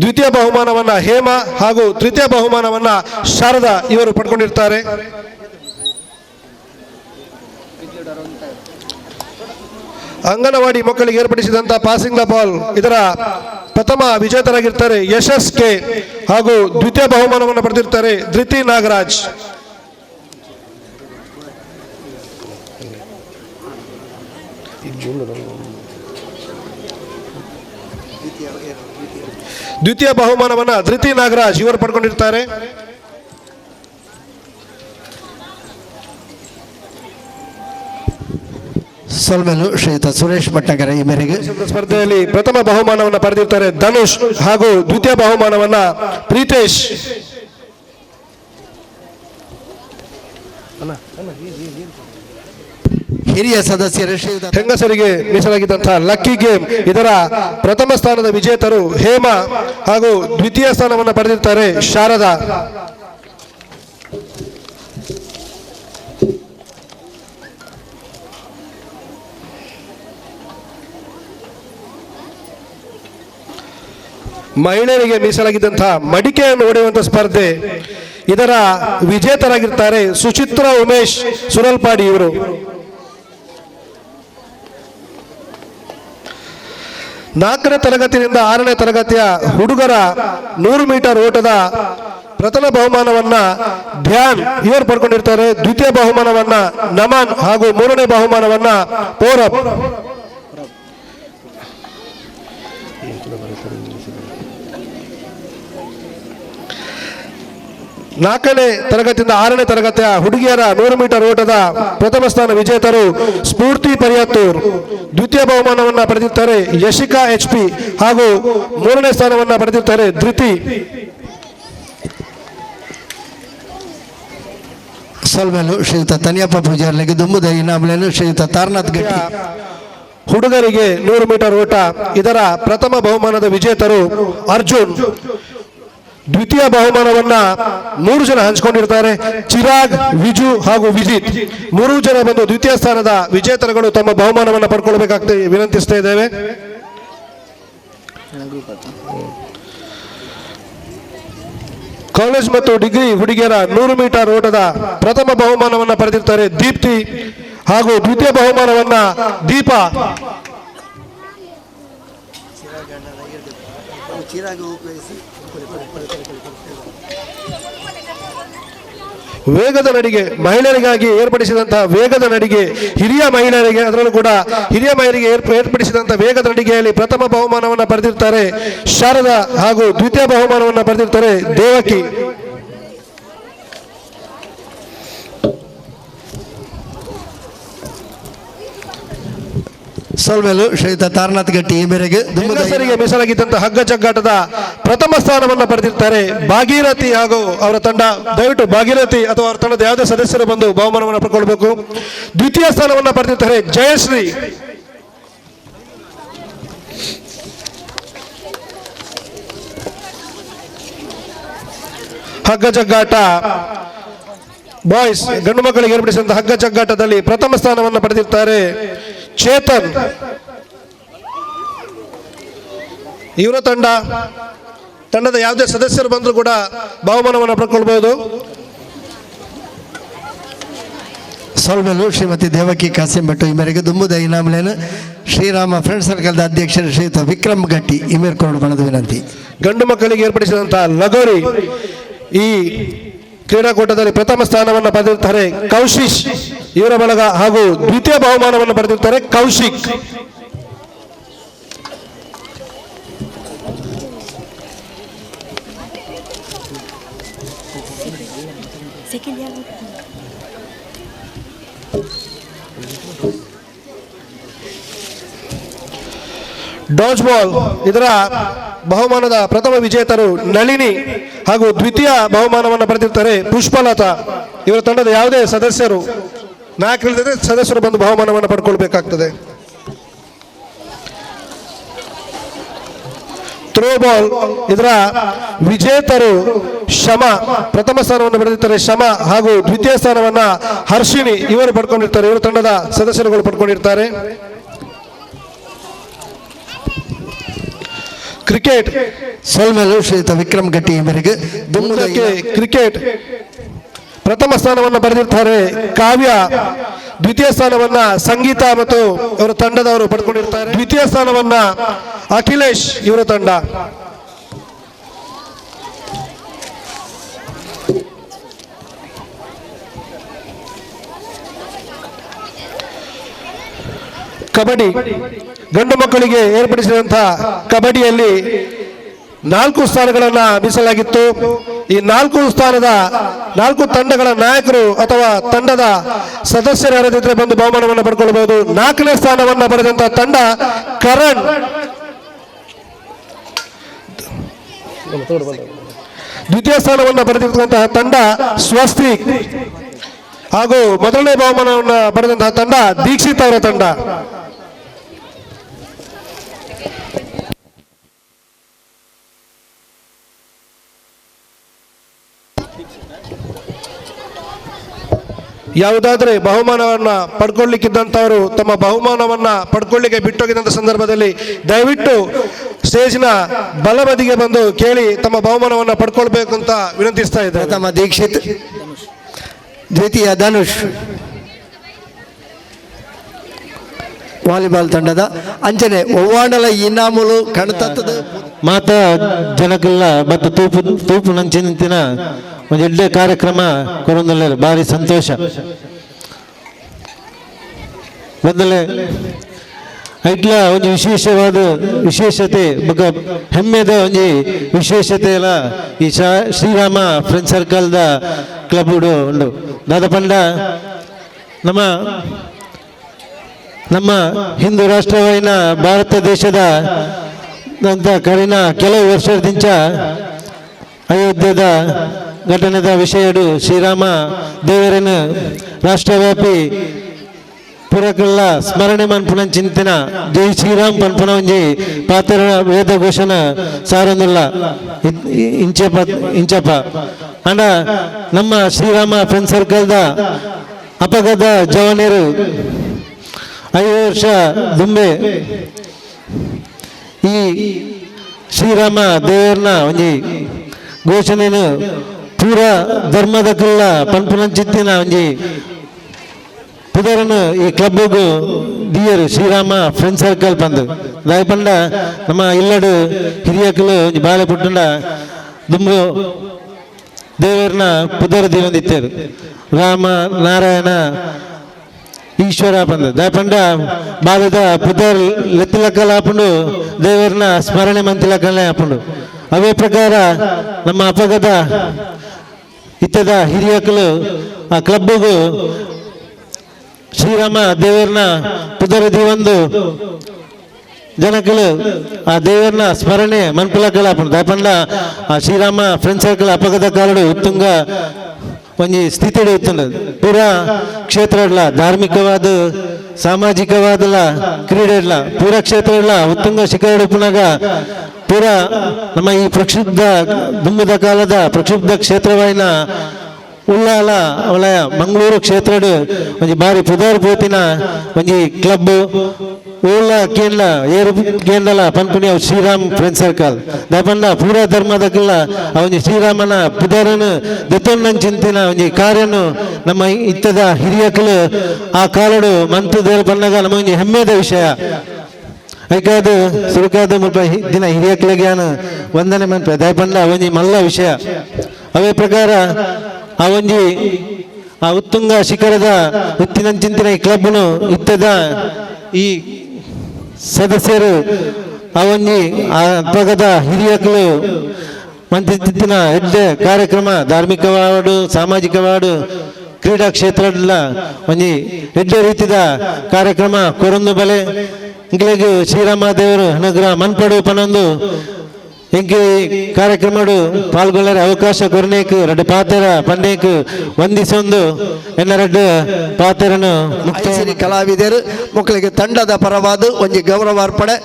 ದ್ವಿತೀಯ ಬಹುಮಾನವನ್ನ ಹೇಮಾ ಹಾಗೂ ತೃತೀಯ ಬಹುಮಾನವನ್ನ ಶಾರದಾ ಇವರು ಪಡ್ಕೊಂಡಿರ್ತಾರೆ. ಅಂಗನವಾಡಿ ಮಕ್ಕಳಿಗೆ ಏರ್ಪಡಿಸಿದಂತಹ ಪಾಸಿಂಗ್ ದ ಬಾಲ್ ಇದರ ಪ್ರಥಮ ವಿಜೇತರಾಗಿರ್ತಾರೆ ಯಶಸ್ ಕೆ ಹಾಗೂ ದ್ವಿತೀಯ ಬಹುಮಾನವನ್ನು ಪಡೆದಿರ್ತಾರೆ ಧೃತಿ ನಾಗರಾಜ್. ದ್ವಿತೀಯ ಬಹುಮಾನವನ್ನ ಧೃತಿ ನಾಗರಾಜ್ ಇವರು ಪಡ್ಕೊಂಡಿರ್ತಾರೆ. ಸೊಲ್ಮೆಲು ಶ್ರೀಯುತ ಸುರೇಶ್ ಭಟ್ಟಗೆರೆ ಈ ಮೇರೆಗೆ ಸ್ಪರ್ಧೆಯಲ್ಲಿ ಪ್ರಥಮ ಬಹುಮಾನವನ್ನು ಪಡೆದಿರ್ತಾರೆ ಧನುಷ್ ಹಾಗೂ ದ್ವಿತೀಯ ಬಹುಮಾನವನ್ನ ಪ್ರೀತೇಶ್. ಹಿರಿಯ ಸದಸ್ಯರು ಶ್ರೀಯುತ ಹೆಂಗಸರಿಗೆ ಮೀಸಲಾಗಿದ್ದಂತಹ ಲಕ್ಕಿ ಗೇಮ್ ಇದರ ಪ್ರಥಮ ಸ್ಥಾನದ ವಿಜೇತರು ಹೇಮಾ ಹಾಗೂ ದ್ವಿತೀಯ ಸ್ಥಾನವನ್ನು ಪಡೆದಿರ್ತಾರೆ ಶಾರದಾ. ಮಹಿಳೆಯರಿಗೆ ಮೀಸಲಾಗಿದ್ದಂತಹ ಮಡಿಕೆಯನ್ನು ಹೊಡೆಯುವಂತಹ ಸ್ಪರ್ಧೆ ಇದರ ವಿಜೇತರಾಗಿರ್ತಾರೆ ಸುಚಿತ್ರಾ ಉಮೇಶ್ ಸುರಲ್ಪಾಡಿ ಇವರು. ನಾಲ್ಕನೇ ತರಗತಿಯಿಂದ 6ನೇ ತರಗತಿಯ ಹುಡುಗರ 100 ಮೀಟರ್ ಓಟದ ಪ್ರಥಮ ಬಹುಮಾನವನ್ನ ಧ್ಯಾನ್ ಇವರು ಪಡ್ಕೊಂಡಿರ್ತಾರೆ. ದ್ವಿತೀಯ ಬಹುಮಾನವನ್ನ ನಮನ್ ಹಾಗೂ 3ನೇ ಬಹುಮಾನವನ್ನ ಪೌರಬ್. ನಾಲ್ಕನೇ ತರಗತಿಯಿಂದ 6ನೇ ತರಗತಿಯ ಹುಡುಗಿಯರ 100 ಮೀಟರ್ ಓಟದ ಪ್ರಥಮ ಸ್ಥಾನ ವಿಜೇತರು ಸ್ಫೂರ್ತಿ ಪರಿಯತ್ತೂರ್. ದ್ವಿತೀಯ ಬಹುಮಾನವನ್ನು ಪಡೆದಿರ್ತಾರೆ ಯಶಿಕಾ HP ಹಾಗೂ 3ನೇ ಸ್ಥಾನವನ್ನು ಪಡೆದಿರ್ತಾರೆ ಧೃತಿ. ಸೊಲ್ಮೆಲು ಶ್ರೀಯುತ ತನಿಯಪ್ಪ ಪೂಜಾರ್ಲೆಗೆ ದುಂಬುದ ಇನಾಮಲೇನು ಶ್ರೀಯುತ ತಾರನಾಥ್ ಗಟ್ಟಿ. ಹುಡುಗರಿಗೆ 100 ಮೀಟರ್ ಓಟ ಇದರ ಪ್ರಥಮ ಬಹುಮಾನದ ವಿಜೇತರು ಅರ್ಜುನ್. ದ್ವಿತೀಯ ಬಹುಮಾನವನ್ನ 3 ಜನ ಹಂಚಿಕೊಂಡಿರ್ತಾರೆ. ಚಿರಾಗ್, ವಿಜು ಹಾಗೂ ವಿಜಿತ್ 3 ಜನ ಬಂದು ದ್ವಿತೀಯ ಸ್ಥಾನದ ವಿಜೇತರುಗಳು ತಮ್ಮ ಬಹುಮಾನವನ್ನು ಪಡ್ಕೊಳ್ಬೇಕಾಗ್ತದೆ ವಿನಂತಿಸ್ತಾ ಇದ್ದೇವೆ. ಕಾಲೇಜ್ ಮತ್ತು ಡಿಗ್ರಿ ಹುಡುಗಿಯರ 100 ಮೀಟರ್ ಓಟದ ಪ್ರಥಮ ಬಹುಮಾನವನ್ನು ಪಡೆದಿರ್ತಾರೆ ದೀಪ್ತಿ ಹಾಗೂ ದ್ವಿತೀಯ ಬಹುಮಾನವನ್ನ ದೀಪಾ. ವೇಗದ ನಡಿಗೆ ಮಹಿಳೆಯರಿಗಾಗಿ ಏರ್ಪಡಿಸಿದಂತಹ ವೇಗದ ನಡಿಗೆ ಹಿರಿಯ ಮಹಿಳೆಯರಿಗೆ, ಅದರಲ್ಲೂ ಕೂಡ ಹಿರಿಯ ಮಹಿಳೆಯರಿಗೆ ಏರ್ಪಡಿಸಿದಂತಹ ವೇಗದ ನಡಿಗೆಯಲ್ಲಿ ಪ್ರಥಮ ಬಹುಮಾನವನ್ನು ಪಡೆದಿರ್ತಾರೆ ಶಾರದಾ ಹಾಗೂ ದ್ವಿತೀಯ ಬಹುಮಾನವನ್ನು ಪಡೆದಿರ್ತಾರೆ ದೇವಕಿ. ಸೋಲ್ಮೇಲು ಶ್ರೀಯುತ ತಾರನಾಥ್ ಗಟ್ಟಿ ಈ ಮೇರೆಗೆ ಹೆಂಗಸರಿಗೆ ಮೀಸಲಾಗಿದ್ದಂತಹ ಹಗ್ಗ ಜಗ್ಗಾಟದ ಪ್ರಥಮ ಸ್ಥಾನವನ್ನು ಪಡೆದಿರ್ತಾರೆ ಭಾಗೀರಥಿ ಹಾಗೂ ಅವರ ತಂಡ. ದಯವಿಟ್ಟು ಭಾಗೀರಥಿ ಅಥವಾ ಅವರ ತಂಡದ ಯಾವುದೇ ಸದಸ್ಯರು ಬಂದು ಬಹುಮಾನವನ್ನು ಪಡ್ಕೊಳ್ಬೇಕು. ದ್ವಿತೀಯ ಸ್ಥಾನವನ್ನು ಪಡೆದಿರ್ತಾರೆ ಜಯಶ್ರೀ. ಹಗ್ಗ ಜಗ್ಗಾಟ ಬಾಯ್ಸ್ ಗಂಡು ಮಕ್ಕಳಿಗೆ ಏರ್ಪಡಿಸಿದಂತಹ ಹಗ್ಗ ಜಗ್ಗಾಟದಲ್ಲಿ ಪ್ರಥಮ ಸ್ಥಾನವನ್ನು ಪಡೆದಿರ್ತಾರೆ ಚೇತನ್. ಇವರ ತಂಡದ ಯಾವುದೇ ಸದಸ್ಯರು ಬಂದರೂ ಕೂಡ ಬಹುಮಾನವನ್ನು ಪಡ್ಕೊಳ್ಬಹುದು. ಸೋಲ್ಮೇಲು ಶ್ರೀಮತಿ ದೇವಕಿ ಕಾಸಿಂ ಭಟ್ಟು ಈ ಮೇರೆಗೆ ದುಂಬುದ ಇನಾಮಲೇನು ಶ್ರೀರಾಮ ಫ್ರೆಂಡ್ ಸರ್ಕಲ್ದ ಅಧ್ಯಕ್ಷರು ಶ್ರೀಯುತ ವಿಕ್ರಮ್ ಗಟ್ಟಿ ಈ ಮೇರ್ಕೊಂಡು ಬಣದ ವಿನಂತಿ. ಗಂಡು ಮಕ್ಕಳಿಗೆ ಏರ್ಪಡಿಸಿದಂತಹ ಲಗೋರಿ ಈ ಕ್ರೀಡಾಕೂಟದಲ್ಲಿ ಪ್ರಥಮ ಸ್ಥಾನವನ್ನು ಪಡೆದಿರ್ತಾರೆ ಕೌಶಿಶ್ ಇವರ ಬಳಗ ಹಾಗೂ ದ್ವಿತೀಯ ಬಹುಮಾನವನ್ನು ಪಡೆದಿರ್ತಾರೆ ಕೌಶಿಕ್. ಡಾಜ್ ಬಾಲ್ ಇದರ ಬಹುಮಾನದ ಪ್ರಥಮ ವಿಜೇತರು ನಳಿನಿ ಹಾಗೂ ದ್ವಿತೀಯ ಬಹುಮಾನವನ್ನು ಪಡೆದಿರ್ತಾರೆ ಪುಷ್ಪಲತಾ. ಇವರ ತಂಡದ ಯಾವುದೇ ಸದಸ್ಯರು ನಾಲ್ಕರಿಲ್ಲದೆ ಸದಸ್ಯರು ಬಂದು ಬಹುಮಾನವನ್ನು ಪಡ್ಕೊಳ್ಬೇಕಾಗ್ತದೆ. ಥ್ರೋ ಬಾಲ್ ಇದರ ವಿಜೇತರು ಶಮ, ಪ್ರಥಮ ಸ್ಥಾನವನ್ನು ಪಡೆದಿರ್ತಾರೆ ಶಮ ಹಾಗೂ ದ್ವಿತೀಯ ಸ್ಥಾನವನ್ನ ಹರ್ಷಿಣಿ ಇವರು ಪಡ್ಕೊಂಡಿರ್ತಾರೆ. ಇವರ ತಂಡದ ಸದಸ್ಯರುಗಳು ಪಡ್ಕೊಂಡಿರ್ತಾರೆ. ಕ್ರಿಕೆಟ್ ಸೋಲ್ಮೇಲು ಶ್ರೀಯುತ ವಿಕ್ರಮ್ ಗಟ್ಟಿ ಈ ಮೇರೆಗೆ ಕ್ರಿಕೆಟ್ ಪ್ರಥಮ ಸ್ಥಾನವನ್ನು ಪಡೆದಿರ್ತಾರೆ ಕಾವ್ಯ. ದ್ವಿತೀಯ ಸ್ಥಾನವನ್ನ ಸಂಗೀತ ಮತ್ತು ಅವರ ತಂಡದವರು ಪಡ್ಕೊಂಡಿರ್ತಾರೆ. ದ್ವಿತೀಯ ಸ್ಥಾನವನ್ನ ಅಖಿಲೇಶ್ ಇವರ ತಂಡ. ಕಬಡ್ಡಿ ಗಂಡು ಮಕ್ಕಳಿಗೆ ಏರ್ಪಡಿಸಿದಂತಹ ಕಬಡ್ಡಿಯಲ್ಲಿ 4 ಸ್ಥಾನಗಳನ್ನು ಮೀಸಲಾಗಿತ್ತು. ಈ 4 ತಂಡಗಳ ನಾಯಕರು ಅಥವಾ ತಂಡದ ಸದಸ್ಯರು ಯಾರಾದಿದ್ರೆ ಬಂದು ಬಹುಮಾನವನ್ನು ಪಡ್ಕೊಳ್ಬಹುದು. 4ನೇ ಸ್ಥಾನವನ್ನು ಪಡೆದಂತಹ ತಂಡ ಕರಣ್. ದ್ವಿತೀಯ ಸ್ಥಾನವನ್ನು ಪಡೆದಿರುವಂತಹ ತಂಡ ಸ್ವಸ್ತಿಕ್ ಹಾಗೂ ಮೊದಲನೇ ಬಹುಮಾನವನ್ನು ಪಡೆದಂತಹ ತಂಡ ದೀಕ್ಷಿತ್ ಅವರ ತಂಡ. ಯಾವುದಾದ್ರೆ ಬಹುಮಾನವನ್ನ ಪಡ್ಕೊಳ್ಳಿಕ್ಕಿದ್ದಂಥವರು ತಮ್ಮ ಬಹುಮಾನವನ್ನ ಪಡ್ಕೊಳ್ಳಿಕ್ಕೆ ಬಿಟ್ಟೋಗಿದ್ದಂಥ ಸಂದರ್ಭದಲ್ಲಿ ದಯವಿಟ್ಟು ಸ್ಟೇಜ್ನ ಬಲಬದಿಗೆ ಬಂದು ಕೇಳಿ ತಮ್ಮ ಬಹುಮಾನವನ್ನ ಪಡ್ಕೊಳ್ಬೇಕು ಅಂತ ವಿನಂತಿಸ್ತಾ ಇದ್ದಾರೆ. ಪ್ರಥಮ ದೀಕ್ಷಿತ್, ದ್ವಿತೀಯ ಧನುಷ್. ವಾಲಿಬಾಲ್ ತಂಡದ ಅಂಚನೆ ಒವ್ವಾಂಡಲ ಇನಾಮುಲು ಕಣತತ್ತದ ಮಾತ ಜನಕಲ್ಲ ಮತ್ತು ತೂಪು ನಂಚಿನ ಒಂದು ಒಳ್ಳೆ ಕಾರ್ಯಕ್ರಮ ಕೊರೊಂದಲ್ಲ ಭಾರಿ ಸಂತೋಷ. ಮೊದಲೇ ಐಟ್ಲ ಒಂದು ವಿಶೇಷತೆ ಬೊಕ ಹೆಮ್ಮೆದ ಒಂದು ವಿಶೇಷತೆ ಎಲ್ಲ ಈ ಶ್ರೀರಾಮ ಫ್ರೆಂಡ್ ಸರ್ಕಲ್ದ ಕ್ಲಬ್ ಉಂಡು. ದಾದ ಪಂಡ ನಮ್ಮ ಹಿಂದೂ ರಾಷ್ಟ್ರವಾಯಿನ ಭಾರತ ದೇಶದ ಕಡಿನ ಕೆಲವು ವರ್ಷದಿಂದ ಅಯೋಧ್ಯದ ಘಟನೆದ ವಿಷಯಡು ಶ್ರೀರಾಮ ದೇವರನ್ನು ರಾಷ್ಟ್ರವ್ಯಾಪಿ ಪುರಕಲ್ಲ ಸ್ಮರಣೆ ಮನ್ಪುನ ಚಿಂತನ ಜೈ ಶ್ರೀರಾಮ್ ಪನ್ಪುನ ಒಂಜಿ ಪಾತ್ರ ವೇದ ಘೋಷಣ ಸಾರೊಂದುಲ್ಲ ಇಂಚಪ್ಪ ಅಂಡ ನಮ್ಮ ಶ್ರೀರಾಮ ಫ್ರೆಂಡ್ ಸರ್ಕಲ್ದ ಅಪಘಾತ ಜವಾನೇರು 5 ವರ್ಷ ದುಂಬೆ ಈ ಶ್ರೀರಾಮ ದೇವರನ್ನ ಒಂಜಿ ಘೋಷಣೆನು ಪೂರ ಧರ್ಮದಕ್ಕೆಲ್ಲ ಪನ್ಪುನಂಚಿತ್ತಿನ ಒಂಜಿ ಪುದರನು ಈ ಕ್ಲಬ್ಗೂ ದಿಯರು ಶ್ರೀರಾಮ ಫ್ರೆಂಡ್ ಸರ್ಕಲ್ ಬಂದು ದಾಯ ಪಂಡ ನಮ್ಮ ಇಲ್ಲಡು ಹಿರಿಯಕಲು ಒಂಜಿ ಬಾಳೆ ಪುಟ್ಟಂಡ ದುಂಬು ದೇವರನ್ನ ಪುದರ ದಿವಂದಿತ್ತೇರು ರಾಮ ನಾರಾಯಣ ಈಶ್ವರ ಬಂದು ದಾಯ ಪಂಡ ಬಾಲದ ಪುದರ್ ಲೆತ್ತಿಲಕ್ಕಲ್ಲ ಹಾಪುಂಡು ದೇವರನ್ನ ಸ್ಮರಣೆ ಮಂತಿಲಕ್ಕಲ್ಲೇ ಹಾಪುಂಡು ಅವೇ ಪ್ರಕಾರ ನಮ್ಮ ಅಪಘಾತ ಇತ್ತದ ಹಿರಿಯಕಲು ಆ ಕ್ಲಬ್ಗೂ ಶ್ರೀರಾಮ ದೇವರನ್ನ ಪುದರದಿ ಒಂದು ಜನಕಲು ಆ ದೇವರನ್ನ ಸ್ಮರಣೆ ಮನ್ಪುಲಕ್ಕಲ್ಲ ಹಾಪುಂಡು ದಾಯ ಪಂಡ ಆ ಶ್ರೀರಾಮ ಫ್ರೆಂಡ್ ಸರ್ಕಲ್ ಅಪಘಾತ ಕಾಲಡು ಉತ್ತುಂಗ ಒಂಜಿ ಸ್ಥಿತಿಡು ಇತ್ತುಂಡದು ಪೂರ ಕ್ಷೇತ್ರಡ್ಲ ಧಾರ್ಮಿಕವಾದ ಸಾಮಾಜಿಕವಾದಲ ಕ್ರೀಡೆಡ್ಲ ಪೂರ ಕ್ಷೇತ್ರಡ್ಲ ಉತ್ತುಂಗ ಶಿಖರಡು ಪುನಗ ಪೂರ ನಮ್ಮ ಈ ಪ್ರಕ್ಷುಬ್ಧ ದುಂಬದ ಕಾಲದ ಪ್ರಕ್ಷುಬ್ಧ ಕ್ಷೇತ್ರವಾಯಿನ ಉಳ್ಳಾಲ ವಲಯ ಮಂಗಳೂರು ಕ್ಷೇತ್ರಡು ಒಂಜಿ ಬಾರಿ ಪುದರ್ ಪೋತಿನ ಒಂಜಿ ಕ್ಲಬ್ ಓಲ ಕೇಂದ್ರ ಏರು ಕೇಂದ್ರಲ ಪನ್ಪುನಿ ಶ್ರೀರಾಮ್ ಫ್ರೆಂಡ್ ಸರ್ಕಲ್ ದಾಪಂಡ ಪೂರ ಧರ್ಮದಕ್ಕೆಲ್ಲ ಒಂಜಿ ಶ್ರೀರಾಮನ ಪುದರನು ದೆತ್ತೊಂದಂಚಿಂತಿನ ಒಂಜಿ ಕಾರ್ಯನು ನಮ್ಮ ಇತ್ತದ ಹಿರಿಯಕಲು ಆ ಕಾಲಡು ಮಂತು ದೇವ ಬಂದಾಗ ನಮ್ಮ ಒಂಜಿ ಹೆಮ್ಮೆದ ವಿಷಯ ಐಕಾದು ಸುರುಕಾದ ಮುಲ್ಪ ದಿನ ಹಿರಿಯಕಲಿಗೆ ವಂದನೆ ಮನ್ಪ ದಯಪಂಡ ಒಂಜಿ ಮಲ್ಲ ವಿಷಯ ಅವೇ ಪ್ರಕಾರ ಆ ಒಂಜಿ ಆ ಉತ್ತುಂಗ ಶಿಖರದ ಉತ್ತಿನಂಚಿಂತಿನ ಈ ಕ್ಲಬ್ನು ಇತ್ತದ ಈ ಸದಸ್ಯರು ಆ ಒಂಜಿ ಆ ಅಪಘಾತ ಹಿರಿಯಕಲು ಮಂತಿತ್ತಿನ ಎಡ್ಡೆ ಕಾರ್ಯಕ್ರಮ ಧಾರ್ಮಿಕವಾಡು ಸಾಮಾಜಿಕವಾಡು ಕ್ರೀಡಾ ಕ್ಷೇತ್ರದಲ್ಲ ಒಂಜಿ ಎಡ್ಡೆ ರೀತಿದ ಕಾರ್ಯಕ್ರಮ ಕೊರೊಂದು ಬಲೆ ಇಂಗ್ಲಿಗೆ ಶ್ರೀರಾಮ ದೇವರು ಅನುಗ್ರಹ ಮನ್ಪಡು ಪನೊಂದು ಇಂಕೆ ಕಾರ್ಯಕ್ರಮಡು ಪಾಲ್ಗೊಳ್ಳರೆ ಅವಕಾಶ ಕೊರನೇಕು ಎರಡು ಪಾತ್ರ ಪಂಡೇಕು ವಂದಿಸೊಂದು ಎನ್ನರೆಡ್ಡು ಪಾತ್ರನು ಐಸಿರಿ ಕಲಾವಿದರು ಮಕ್ಕಳಿಗೆ ತಂಡದ ಪರವಾದ ಒಂಜಿ ಗೌರವಾರ್ಪಣೆ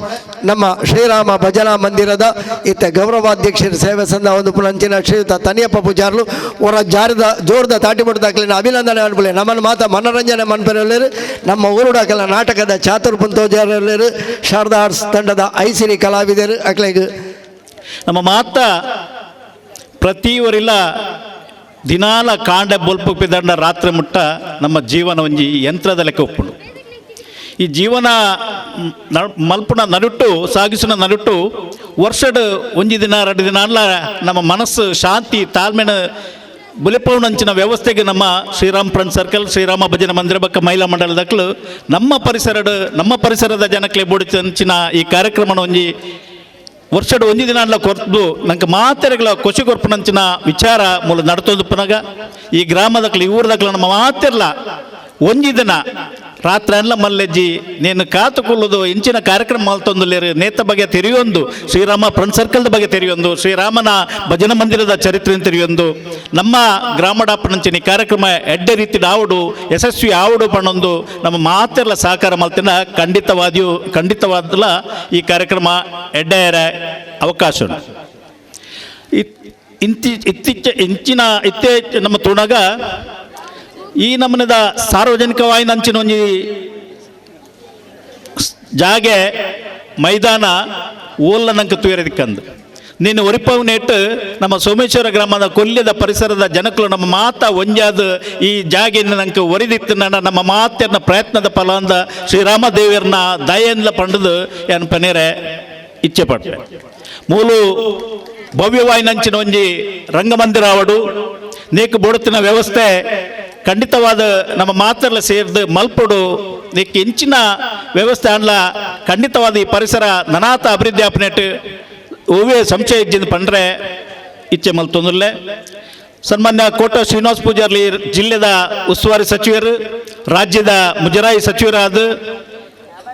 ನಮ್ಮ ಶ್ರೀರಾಮ ಭಜನಾ ಮಂದಿರದ ಇತ್ತ ಗೌರವಾಧ್ಯಕ್ಷರ ಸೇವೆ ಸಂದ ಒಂದು ಪುಲಂಚಿನ ಶ್ರೀಯುತ ತನಿಯಪ್ಪ ಪೂಜಾರ್ಲು ಅವರ ಜಾರದ ಜೋರ್ದ ತಾಟಿಮುಟ್ಟದಾಕಲಿನ ಅಭಿನಂದನೆ ಅನ್ಬಳೆ ನಮ್ಮನ್ನು ಮಾತ ಮನೋರಂಜನೆ ಮನ್ಪೆರಲ್ಲೇರು ನಮ್ಮ ಊರುಡಾಕಲ ನಾಟಕದ ಚಾತುರ್ ಪುಂತೋಜಾರಲ್ಲೇರು ಶಾರದಾ ಆರ್ಟ್ಸ್ ತಂಡದ ಐಸಿರಿ ಕಲಾವಿದರು ಅಕ್ಲೆಗೆ ನಮ್ಮ ಮಾತ ಪ್ರತಿಯವರಿಲ್ಲ ದಿನಾಲ ಕಾಂಡ ಬೊಲ್ಪು ಪಿದಂಡ ರಾತ್ರಿ ಮುಟ್ಟ ನಮ್ಮ ಜೀವನ ಒಂಜಿ ಯಂತ್ರದ ಲೆಕ್ಕ ಒಪ್ಪುಂಡು ಈ ಜೀವನ ಮಲ್ಪುನ ನಡುಟ್ಟು ಸಾಗಿಸಿನ ನಡುಟ್ಟು ವರ್ಷಡ್ ಒಂಜಿ ದಿನ 2 ದಿನ ಅಲ್ಲ ನಮ್ಮ ಮನಸ್ಸು ಶಾಂತಿ ತಾಳ್ಮೆನ ಬುಲೆಪೌನಂಚಿನ ವ್ಯವಸ್ಥೆಗೆ ನಮ್ಮ ಶ್ರೀರಾಮ್ ಫ್ರೆಂಡ್ ಸರ್ಕಲ್ ಶ್ರೀರಾಮ ಭಜನ ಮಂದಿರ ಬಕ್ಕ ಮಹಿಳಾ ಮಂಡಲದಕ್ಕಲು ನಮ್ಮ ಪರಿಸರದ ಜನಕ್ಕೆ ಬೋಡಿಚಂಚಿನ ಈ ಕಾರ್ಯಕ್ರಮನ ಒಂಜಿ ವರ್ಷಡ್ ಒಂಜಿ ದಿನ ಅಲ್ಲ ಕೊರ್ದು ನಂಗೆ ಮಾತೆರೆಗಳ ಕೊಶಿ ಕೊರ್ಪುನಂಚಿನ ವಿಚಾರ ಮೂಲ ನಡ್ತೊಂದು ಪುನಗ ಈ ಗ್ರಾಮದಕ್ಲು ಈ ಊರದಕ್ಲು ನಮ್ಮ ಮಾತೆರ್ಲ ಒಂಜಿ ದಿನ ರಾತ್ರಿ ಅಲ್ಲ ಮಲ್ಲೆಜ್ಜಿ ನೀನು ಕಾತುಕೊಳ್ಳೋದು ಇಂಚಿನ ಕಾರ್ಯಕ್ರಮ ಮಲ್ತೊಂದುಲ್ಲೇರು ನೇತ ಬಗ್ಗೆ ತೆರೆಯೊಂದು ಶ್ರೀರಾಮ ಫ್ರೆಂಡ್ ಸರ್ಕಲ್ದ ಬಗ್ಗೆ ತೆರೆಯೊಂದು ಶ್ರೀರಾಮನ ಭಜನ ಮಂದಿರದ ಚರಿತ್ರೆ ತೆರೆಯೊಂದು ನಮ್ಮ ಗ್ರಾಮಡಾಪನಂಚಿನ ಈ ಕಾರ್ಯಕ್ರಮ ಎಡ್ಡೆ ರೀತಿ ಆವುಡು ಯಶಸ್ವಿ ಆವುಡು ಪಣ್ಣೊಂದು ನಮ್ಮ ಮಾತೆಲ್ಲ ಸಹಕಾರ ಮಲ್ತಿನ ಖಂಡಿತವಾದಲ್ಲ ಈ ಕಾರ್ಯಕ್ರಮ ಎಡ್ಡೆಯರ ಅವಕಾಶ ಇತ್ತೇ ನಮ್ಮ ತುಣಗ ಈ ನಮ್ಮನದ ಸಾರ್ವಜನಿಕವಾಗಿ ನಂಚಿನ ಒಂಜಿ ಜಾಗೆ ಮೈದಾನ ಓಲ್ಲ ನಂಗೆ ತುಯರದಿಕ್ಕಂದು ನೀನು ಒರಿಪವನೇಟ್ ನಮ್ಮ ಸೋಮೇಶ್ವರ ಗ್ರಾಮದ ಕೊಲ್ಯದ ಪರಿಸರದ ಜನಕಲು ನಮ್ಮ ಮಾತ ಒಂಜಾದ ಈ ಜಾಗೆಯನ್ನು ನಂಗೆ ಒರಿದಿತ್ತು ನಮ್ಮ ಮಾತಿನ ಪ್ರಯತ್ನದ ಫಲ ಅಂದ ಶ್ರೀರಾಮ ದೇವರನ್ನ ದಯೆಂದ ಪಂಡದು ಏನು ಪನೇರೆ ಇಚ್ಛೆ ಪಟ್ಟೆ ಮೂಲು ಭವ್ಯವಾಯಿ ನಂಚಿನ ಒಂಜಿ ರಂಗಮಂದಿರ ಆವಡು ನೇಕು ಬೋಡುತ್ತಿನ ವ್ಯವಸ್ಥೆ ಖಂಡಿತವಾದ ನಮ್ಮ ಮಾತಲ್ಲ ಸೇರಿದು ಮಲ್ಪಡು ನೀಕ್ಕೆ ಇಂಚಿನ ವ್ಯವಸ್ಥೆ ಅನ್ಲ ಖಂಡಿತವಾದ ಈ ಪರಿಸರ ನನಾತ ಅಭಿವೃದ್ಧಿ ಆಪನೇಟ್ ಓವೇ ಸಂಶಯ ಇಜ್ಜಿಂದ ಪಂಡ್ರೆ ಇಚ್ಛೆ ಮಲ್ತೊಂದುಲ್ಲೆ ಸನ್ಮಾನ್ಯ ಕೋಟ ಶ್ರೀನಿವಾಸ ಪೂಜಾರ್ಲಿ ಜಿಲ್ಲೆದ ಉಸ್ತುವಾರಿ ಸಚಿವರು ರಾಜ್ಯದ ಮುಜರಾಯಿ ಸಚಿವರಾದ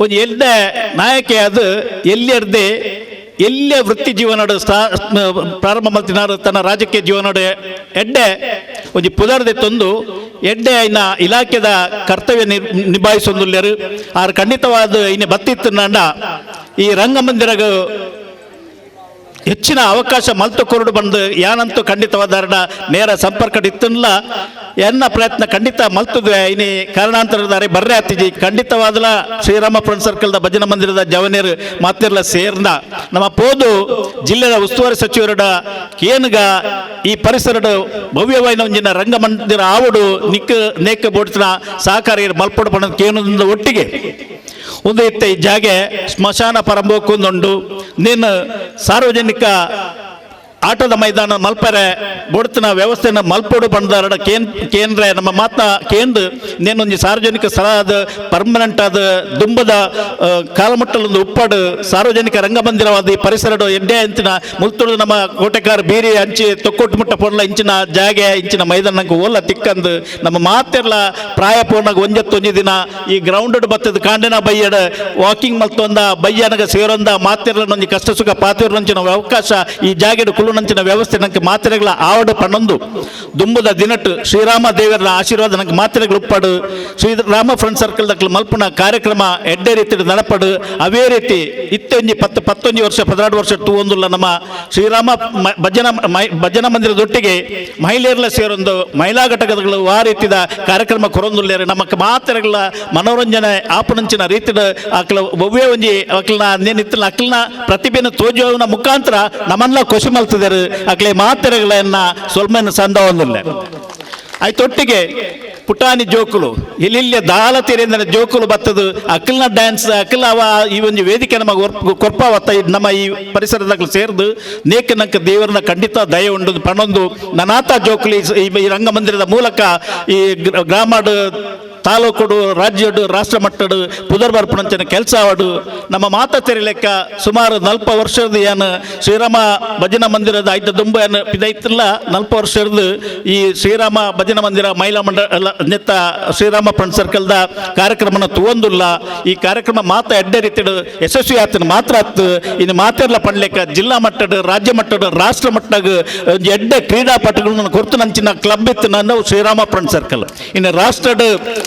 ಒಂದು ಎಲ್ದೆ ನಾಯಕಿ ಅದು ಎಲ್ಲಿಯರ್ದೆ ಎಲ್ಲೇ ವೃತ್ತಿ ಜೀವನಡು ಪ್ರಾರಂಭ ಮಲ್ತಿನಾರು ತನ್ನ ರಾಜಕೀಯ ಜೀವನಡು ಎಡ್ಡೆ ಒಂಜಿ ಪುದರ್ದೆ ತಂದು ಎಡ್ಡೆ ಐನ ಇಲಾಖೆದ ಕರ್ತವ್ಯ ನಿಭಾಯಿಸೊಂದುಲ್ಲೆರು ಆರು ಖಂಡಿತವಾದ ಇನ್ನು ಬತ್ತಿತ್ತು ನಂಡ ಈ ರಂಗಮಂದಿರಗ ಹೆಚ್ಚಿನ ಅವಕಾಶ ಮಲ್ತು ಕೊರಡು ಬಂದು ಯಾನಂತೂ ಖಂಡಿತವಾದ ನೇರ ಸಂಪರ್ಕ ಇತ್ತಲ್ಲ ಎನ್ನ ಪ್ರಯತ್ನ ಖಂಡಿತ ಮಲ್ತದ್ವೆ ಇನಿ ಕಾರಣಾಂತರದಾರೆ ಬರ್ರೆ ಹತ್ತಿಜಿ ಖಂಡಿತವಾದಲ ಶ್ರೀರಾಮ ಫ್ರೆಂಡ್ ಸರ್ಕಲ್ದ ಭಜನಾ ಮಂದಿರದ ಜವನೇರು ಮಾತಿರ್ಲ ಸೇರ್ನ ನಮ್ಮ ಪೋದು ಜಿಲ್ಲೆಯ ಉಸ್ತುವಾರಿ ಸಚಿವರ ಕೇನ್ಗ ಈ ಪರಿಸರದ ಭವ್ಯವಾಯಿನ ಒಂಜಿನ ರಂಗಮಂದಿರ ಆವಡು ನಿಕ್ ನೇಕ ಬೋಡ್ತಿನ ಸಹಕಾರಿ ಮಲ್ಪಡು ಪಣ ಕೇನೊಂದು ಒಟ್ಟಿಗೆ ಒಂದು ಇತ್ತ ಈ ಜಾಗೆ ಸ್ಮಶಾನ ಪರಂಬೋಕೊಂದುಂಡು ನೀನು ಸಾರ್ವಜನಿಕ ಆಟದ ಮೈದಾನ ಮಲ್ಪರೆ ಬೊಡ್ತಿನ ವ್ಯವಸ್ಥೆನ ಮಲ್ಪಡು ಬಂದಾರ ಕೇಂದ್ರ ನಮ್ಮ ಮಾತನ್ನ ಕೇಂದ್ರ ನೇನೊಂದು ಸಾರ್ವಜನಿಕ ಸ್ಥಳ ಆದ ಪರ್ಮನೆಂಟ್ ಆದ ದುಂಬದ ಕಾಲಮಟ್ಟಲೊಂದು ಉಪ್ಪಾಡು ಸಾರ್ವಜನಿಕ ರಂಗಮಂದಿರವಾದ ಈ ಪರಿಸರ ಎಡ್ಡೆ ಅಂಚಿನ ಮುಲ್ತುಡು ನಮ್ಮ ಕೋಟೆಕಾರ ಬೀರಿ ಹಂಚಿ ತೊಕ್ಕೊಟ್ಟು ಮುಟ್ಟ ಪೊರ್ಲ ಇಂಚಿನ ಜಾಗೆ ಇಂಚಿನ ಮೈದಾನಕ್ಕೆ ಓಲ್ಲ ತಿಕ್ಕಂದು ನಮ್ಮ ಮಾತೆರ್ಲ ಪ್ರಾಯಪೂರ್ಣಗ ಒಂಜತ್ತೊಂಜಿ ದಿನ ಈ ಗ್ರೌಂಡ್ ಬತ್ತದ ಕಾಂಡಿನ ಬಯ್ಯಡ ವಾಕಿಂಗ್ ಮಲ್ತೊಂದ ಬಯ್ಯನಗ ಸೇರೊಂದ ಮಾತೆರ್ಲನೊಂದು ಕಷ್ಟ ಸುಖ ಪಾತಿರ್ನಂಚಿನ ಅವಕಾಶ ಈ ಜಾಗೆಡು ನಂಚಿನ ವ್ಯವಸ್ಥೆ ನಂಗೆ ಮಾತ್ರೆಗಳ ಆವಡು ಪಣ್ಣೊಂದು ದುಂಬುದ ದಿನಟ್ಟು ಶ್ರೀರಾಮ ದೇವರ ಆಶೀರ್ವಾದ ನಂಗೆ ಮಾತ್ರೆಗಳು ಉಪ್ಪಾಡು ಶ್ರೀರಾಮ ಫ್ರೆಂಡ್ ಸರ್ಕಲ್ ದಕ್ಲು ಮಲ್ಪನ ಕಾರ್ಯಕ್ರಮ ಎಡ್ಡೆ ರೀತಿ ನಡಪಡು ಅವೇ ರೀತಿ ಇತ್ತೊಂಜಿ 11 ವರ್ಷ 16 ವರ್ಷ ತೂವೊಂದುಲ್ಲ ನಮ್ಮ ಶ್ರೀರಾಮ ಭಜನಾ ಮಂದಿರದೊಟ್ಟಿಗೆ ಮಹಿಳೆಯರ್ಲ ಸೇರೊಂದು ಮಹಿಳಾ ಘಟಕಗಳು ಆ ರೀತಿಯ ಕಾರ್ಯಕ್ರಮ ಕೊರೊಂದುಲ್ಲೇರು ನಮಕ್ ಮಾತ್ರೆಗಳ ಮನೋರಂಜನೆ ಆಪನಂಚಿನ ರೀತಿಯ ಅಕ್ಲ ಒವ್ವೇ ಒಂಜಿ ಅಕ್ಲನ ನೇನಿತ್ತಲ ಅಕ್ಲನ ಪ್ರತಿಭೆನ ತೋಜುವನ ಮುಖಾಂತರ ನಮ್ಮನ್ನ ಖುಷಿ ಮಲ್ತದೆ ಅಕ್ಲೆ ಮಾತ್ರೆಗಳನ್ನ ಸ್ವಲ್ಪ ಸಂದ ಒಂದಿಲ್ಲ ಆಯ್ತೊಟ್ಟಿಗೆ ಪುಟಾಣಿ ಜೋಕುಲು ಇಲ್ಲಿ ದಾಲ ತೀರಿಂದ ಜೋಕುಲು ಬತ್ತದು ಅಕ್ಕಲ್ನ ಡ್ಯಾನ್ಸ್ ಅಕ್ಕಲ್ ಅವ ಈ ಒಂದು ವೇದಿಕೆ ನಮಗೆ ಕೊರ್ಪಾವತ್ತ ನಮ್ಮ ಈ ಪರಿಸರದಾಗ ಸೇರಿದು ನೇಕ ನಂಕ ದೇವರನ್ನ ಖಂಡಿತ ದಯ ಉಂಡು ಪಣೊಂದು ನನಾತ ಜೋಕುಲಿ ಈ ರಂಗಮಂದಿರದ ಮೂಲಕ ಈ ಗ್ರಾಮಡು ತಾಲೂಕು ರಾಜ್ಯಡು ರಾಷ್ಟ್ರ ಮಟ್ಟಡು ಪುದರ್ಬರ್ಪಣಂಚಿನ ಕೆಲಸ ಆವಡು ನಮ್ಮ ಮಾತ ತೆರಿಲೆಕ್ಕ ಸುಮಾರು 40 ವರ್ಷದ ಏನು ಶ್ರೀರಾಮ ಭಜನಾ ಮಂದಿರದ ಐದು ದುಂಬ ಏನು ಇದೈತಿಲ್ಲ 40 ವರ್ಷದ ಈ ಶ್ರೀರಾಮ ಭಜನಾ ಮಂದಿರ ಮಹಿಳಾ ಮಂಡಳ ನೆತ್ತ ಶ್ರೀರಾಮ ಫ್ರೆಂಡ್ ಸರ್ಕಲ್ದ ಕಾರ್ಯಕ್ರಮನ ತಗೊಂದಿಲ್ಲ ಈ ಕಾರ್ಯಕ್ರಮ ಮಾತ ಎಡ್ಡೆ ರೀತಿಡು ಯಶಸ್ವಿ ಆತನ ಮಾತ್ರ ಆತು ಇನ್ನು ಮಾತೆರ್ಲ ಪಡ್ಲೆಕ್ಕ ಜಿಲ್ಲಾ ಮಟ್ಟದ ರಾಜ್ಯ ಮಟ್ಟದ ರಾಷ್ಟ್ರ ಮಟ್ಟಗ ಎಡ್ಡೆ ಕ್ರೀಡಾಪಟುಗಳನ್ನ ಕೊರ್ತು ನಂಚಿನ ಕ್ಲಬ್ ಇತ್ತು ನಾನು ಶ್ರೀರಾಮ ಫ್ರೆಂಡ್ ಸರ್ಕಲ್ ಇನ್ನು ರಾಷ್ಟ್ರದ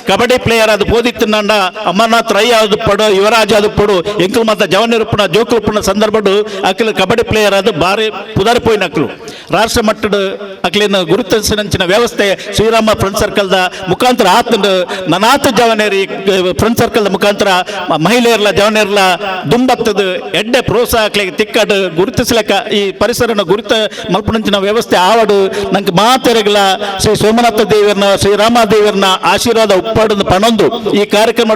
ಕಬಡ್ಡಿ ಪ್ಲೇಯರ್ ಅದು ಬೋದಿತ್ತು ನಂಡ ಅಮರ್ನಾಥ್ ರೈ ಅದು ಪಡು ಯುವರಾಜ್ ಅದು ಪಡು ಎಂಕಲ್ ಮಾತ ಜವನಿರುಪಣ ಜೋಕುಲ್ಪಣ ಸಂದರ್ಭಡು ಅಕ್ಲು ಕಬಡ್ಡಿ ಪ್ಲೇಯರ್ ಅದು ಬಾರಿ ಪುದಾರಿಪೋಯಿನ ಅಕ್ಲು ರಾಷ್ಟ್ರ ಮಟ್ಟದ ಅಕ್ಲಿನ ಗುರುತಿಸಿನ ವ್ಯವಸ್ಥೆ ಶ್ರೀರಾಮ ಫ್ರೆಂಡ್ ಸರ್ಕಲ್ದ ಮುಖಾಂತರ ಆತಂದು ನನಾಥ ಜವನೇರಿ ಫ್ರೆಂಡ್ ಸರ್ಕಲ್ದ ಮುಖಾಂತರ ಮಹಿಳೆಯರ್ಲ ಜವನೇರ್ಲ ದುಂಬತ್ತದು ಎಡ್ಡೆ ಪ್ರೋತ್ಸಾಹ ಅಕ್ಲಿಗೆ ತಿಕ್ಕಡು ಗುರುತಿಸ್ಲಕ್ಕ ಈ ಪರಿಸರನ ಗುರುತ ಮಲ್ಪಣಂಚಿನ ವ್ಯವಸ್ಥೆ ಆವಡು ನಂಗೆ ಮಾತೆರೆಗಳ ಶ್ರೀ ಸೋಮನಾಥ ದೇವರನ್ನ ಶ್ರೀರಾಮ ದೇವರನ್ನ ಆಶೀರ್ವಾದ ಉಪ್ಪಾಡು ಪಣೊಂದು ಈ ಕಾರ್ಯಕ್ರಮ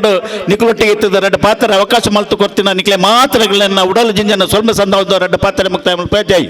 ನಿಕಲೊಟ್ಟಿಗೆ ಇತ್ತದ ರೆಡ್ ಪಾತ್ರ ಅವಕಾಶ ಮಲ್ತು ಕೊಡ್ತೀನಿ ನಿಕ್ಲೆ ಮಾತ್ರೆಗಳನ್ನ ಉಡಲು ಜಿಂಜನ ಸ್ವಲ್ಪ ಸಂದರ್ಭ ರೆಡ್ ಪಾತ್ರೆ ಮುಕ್ತಾಯ ಜೈ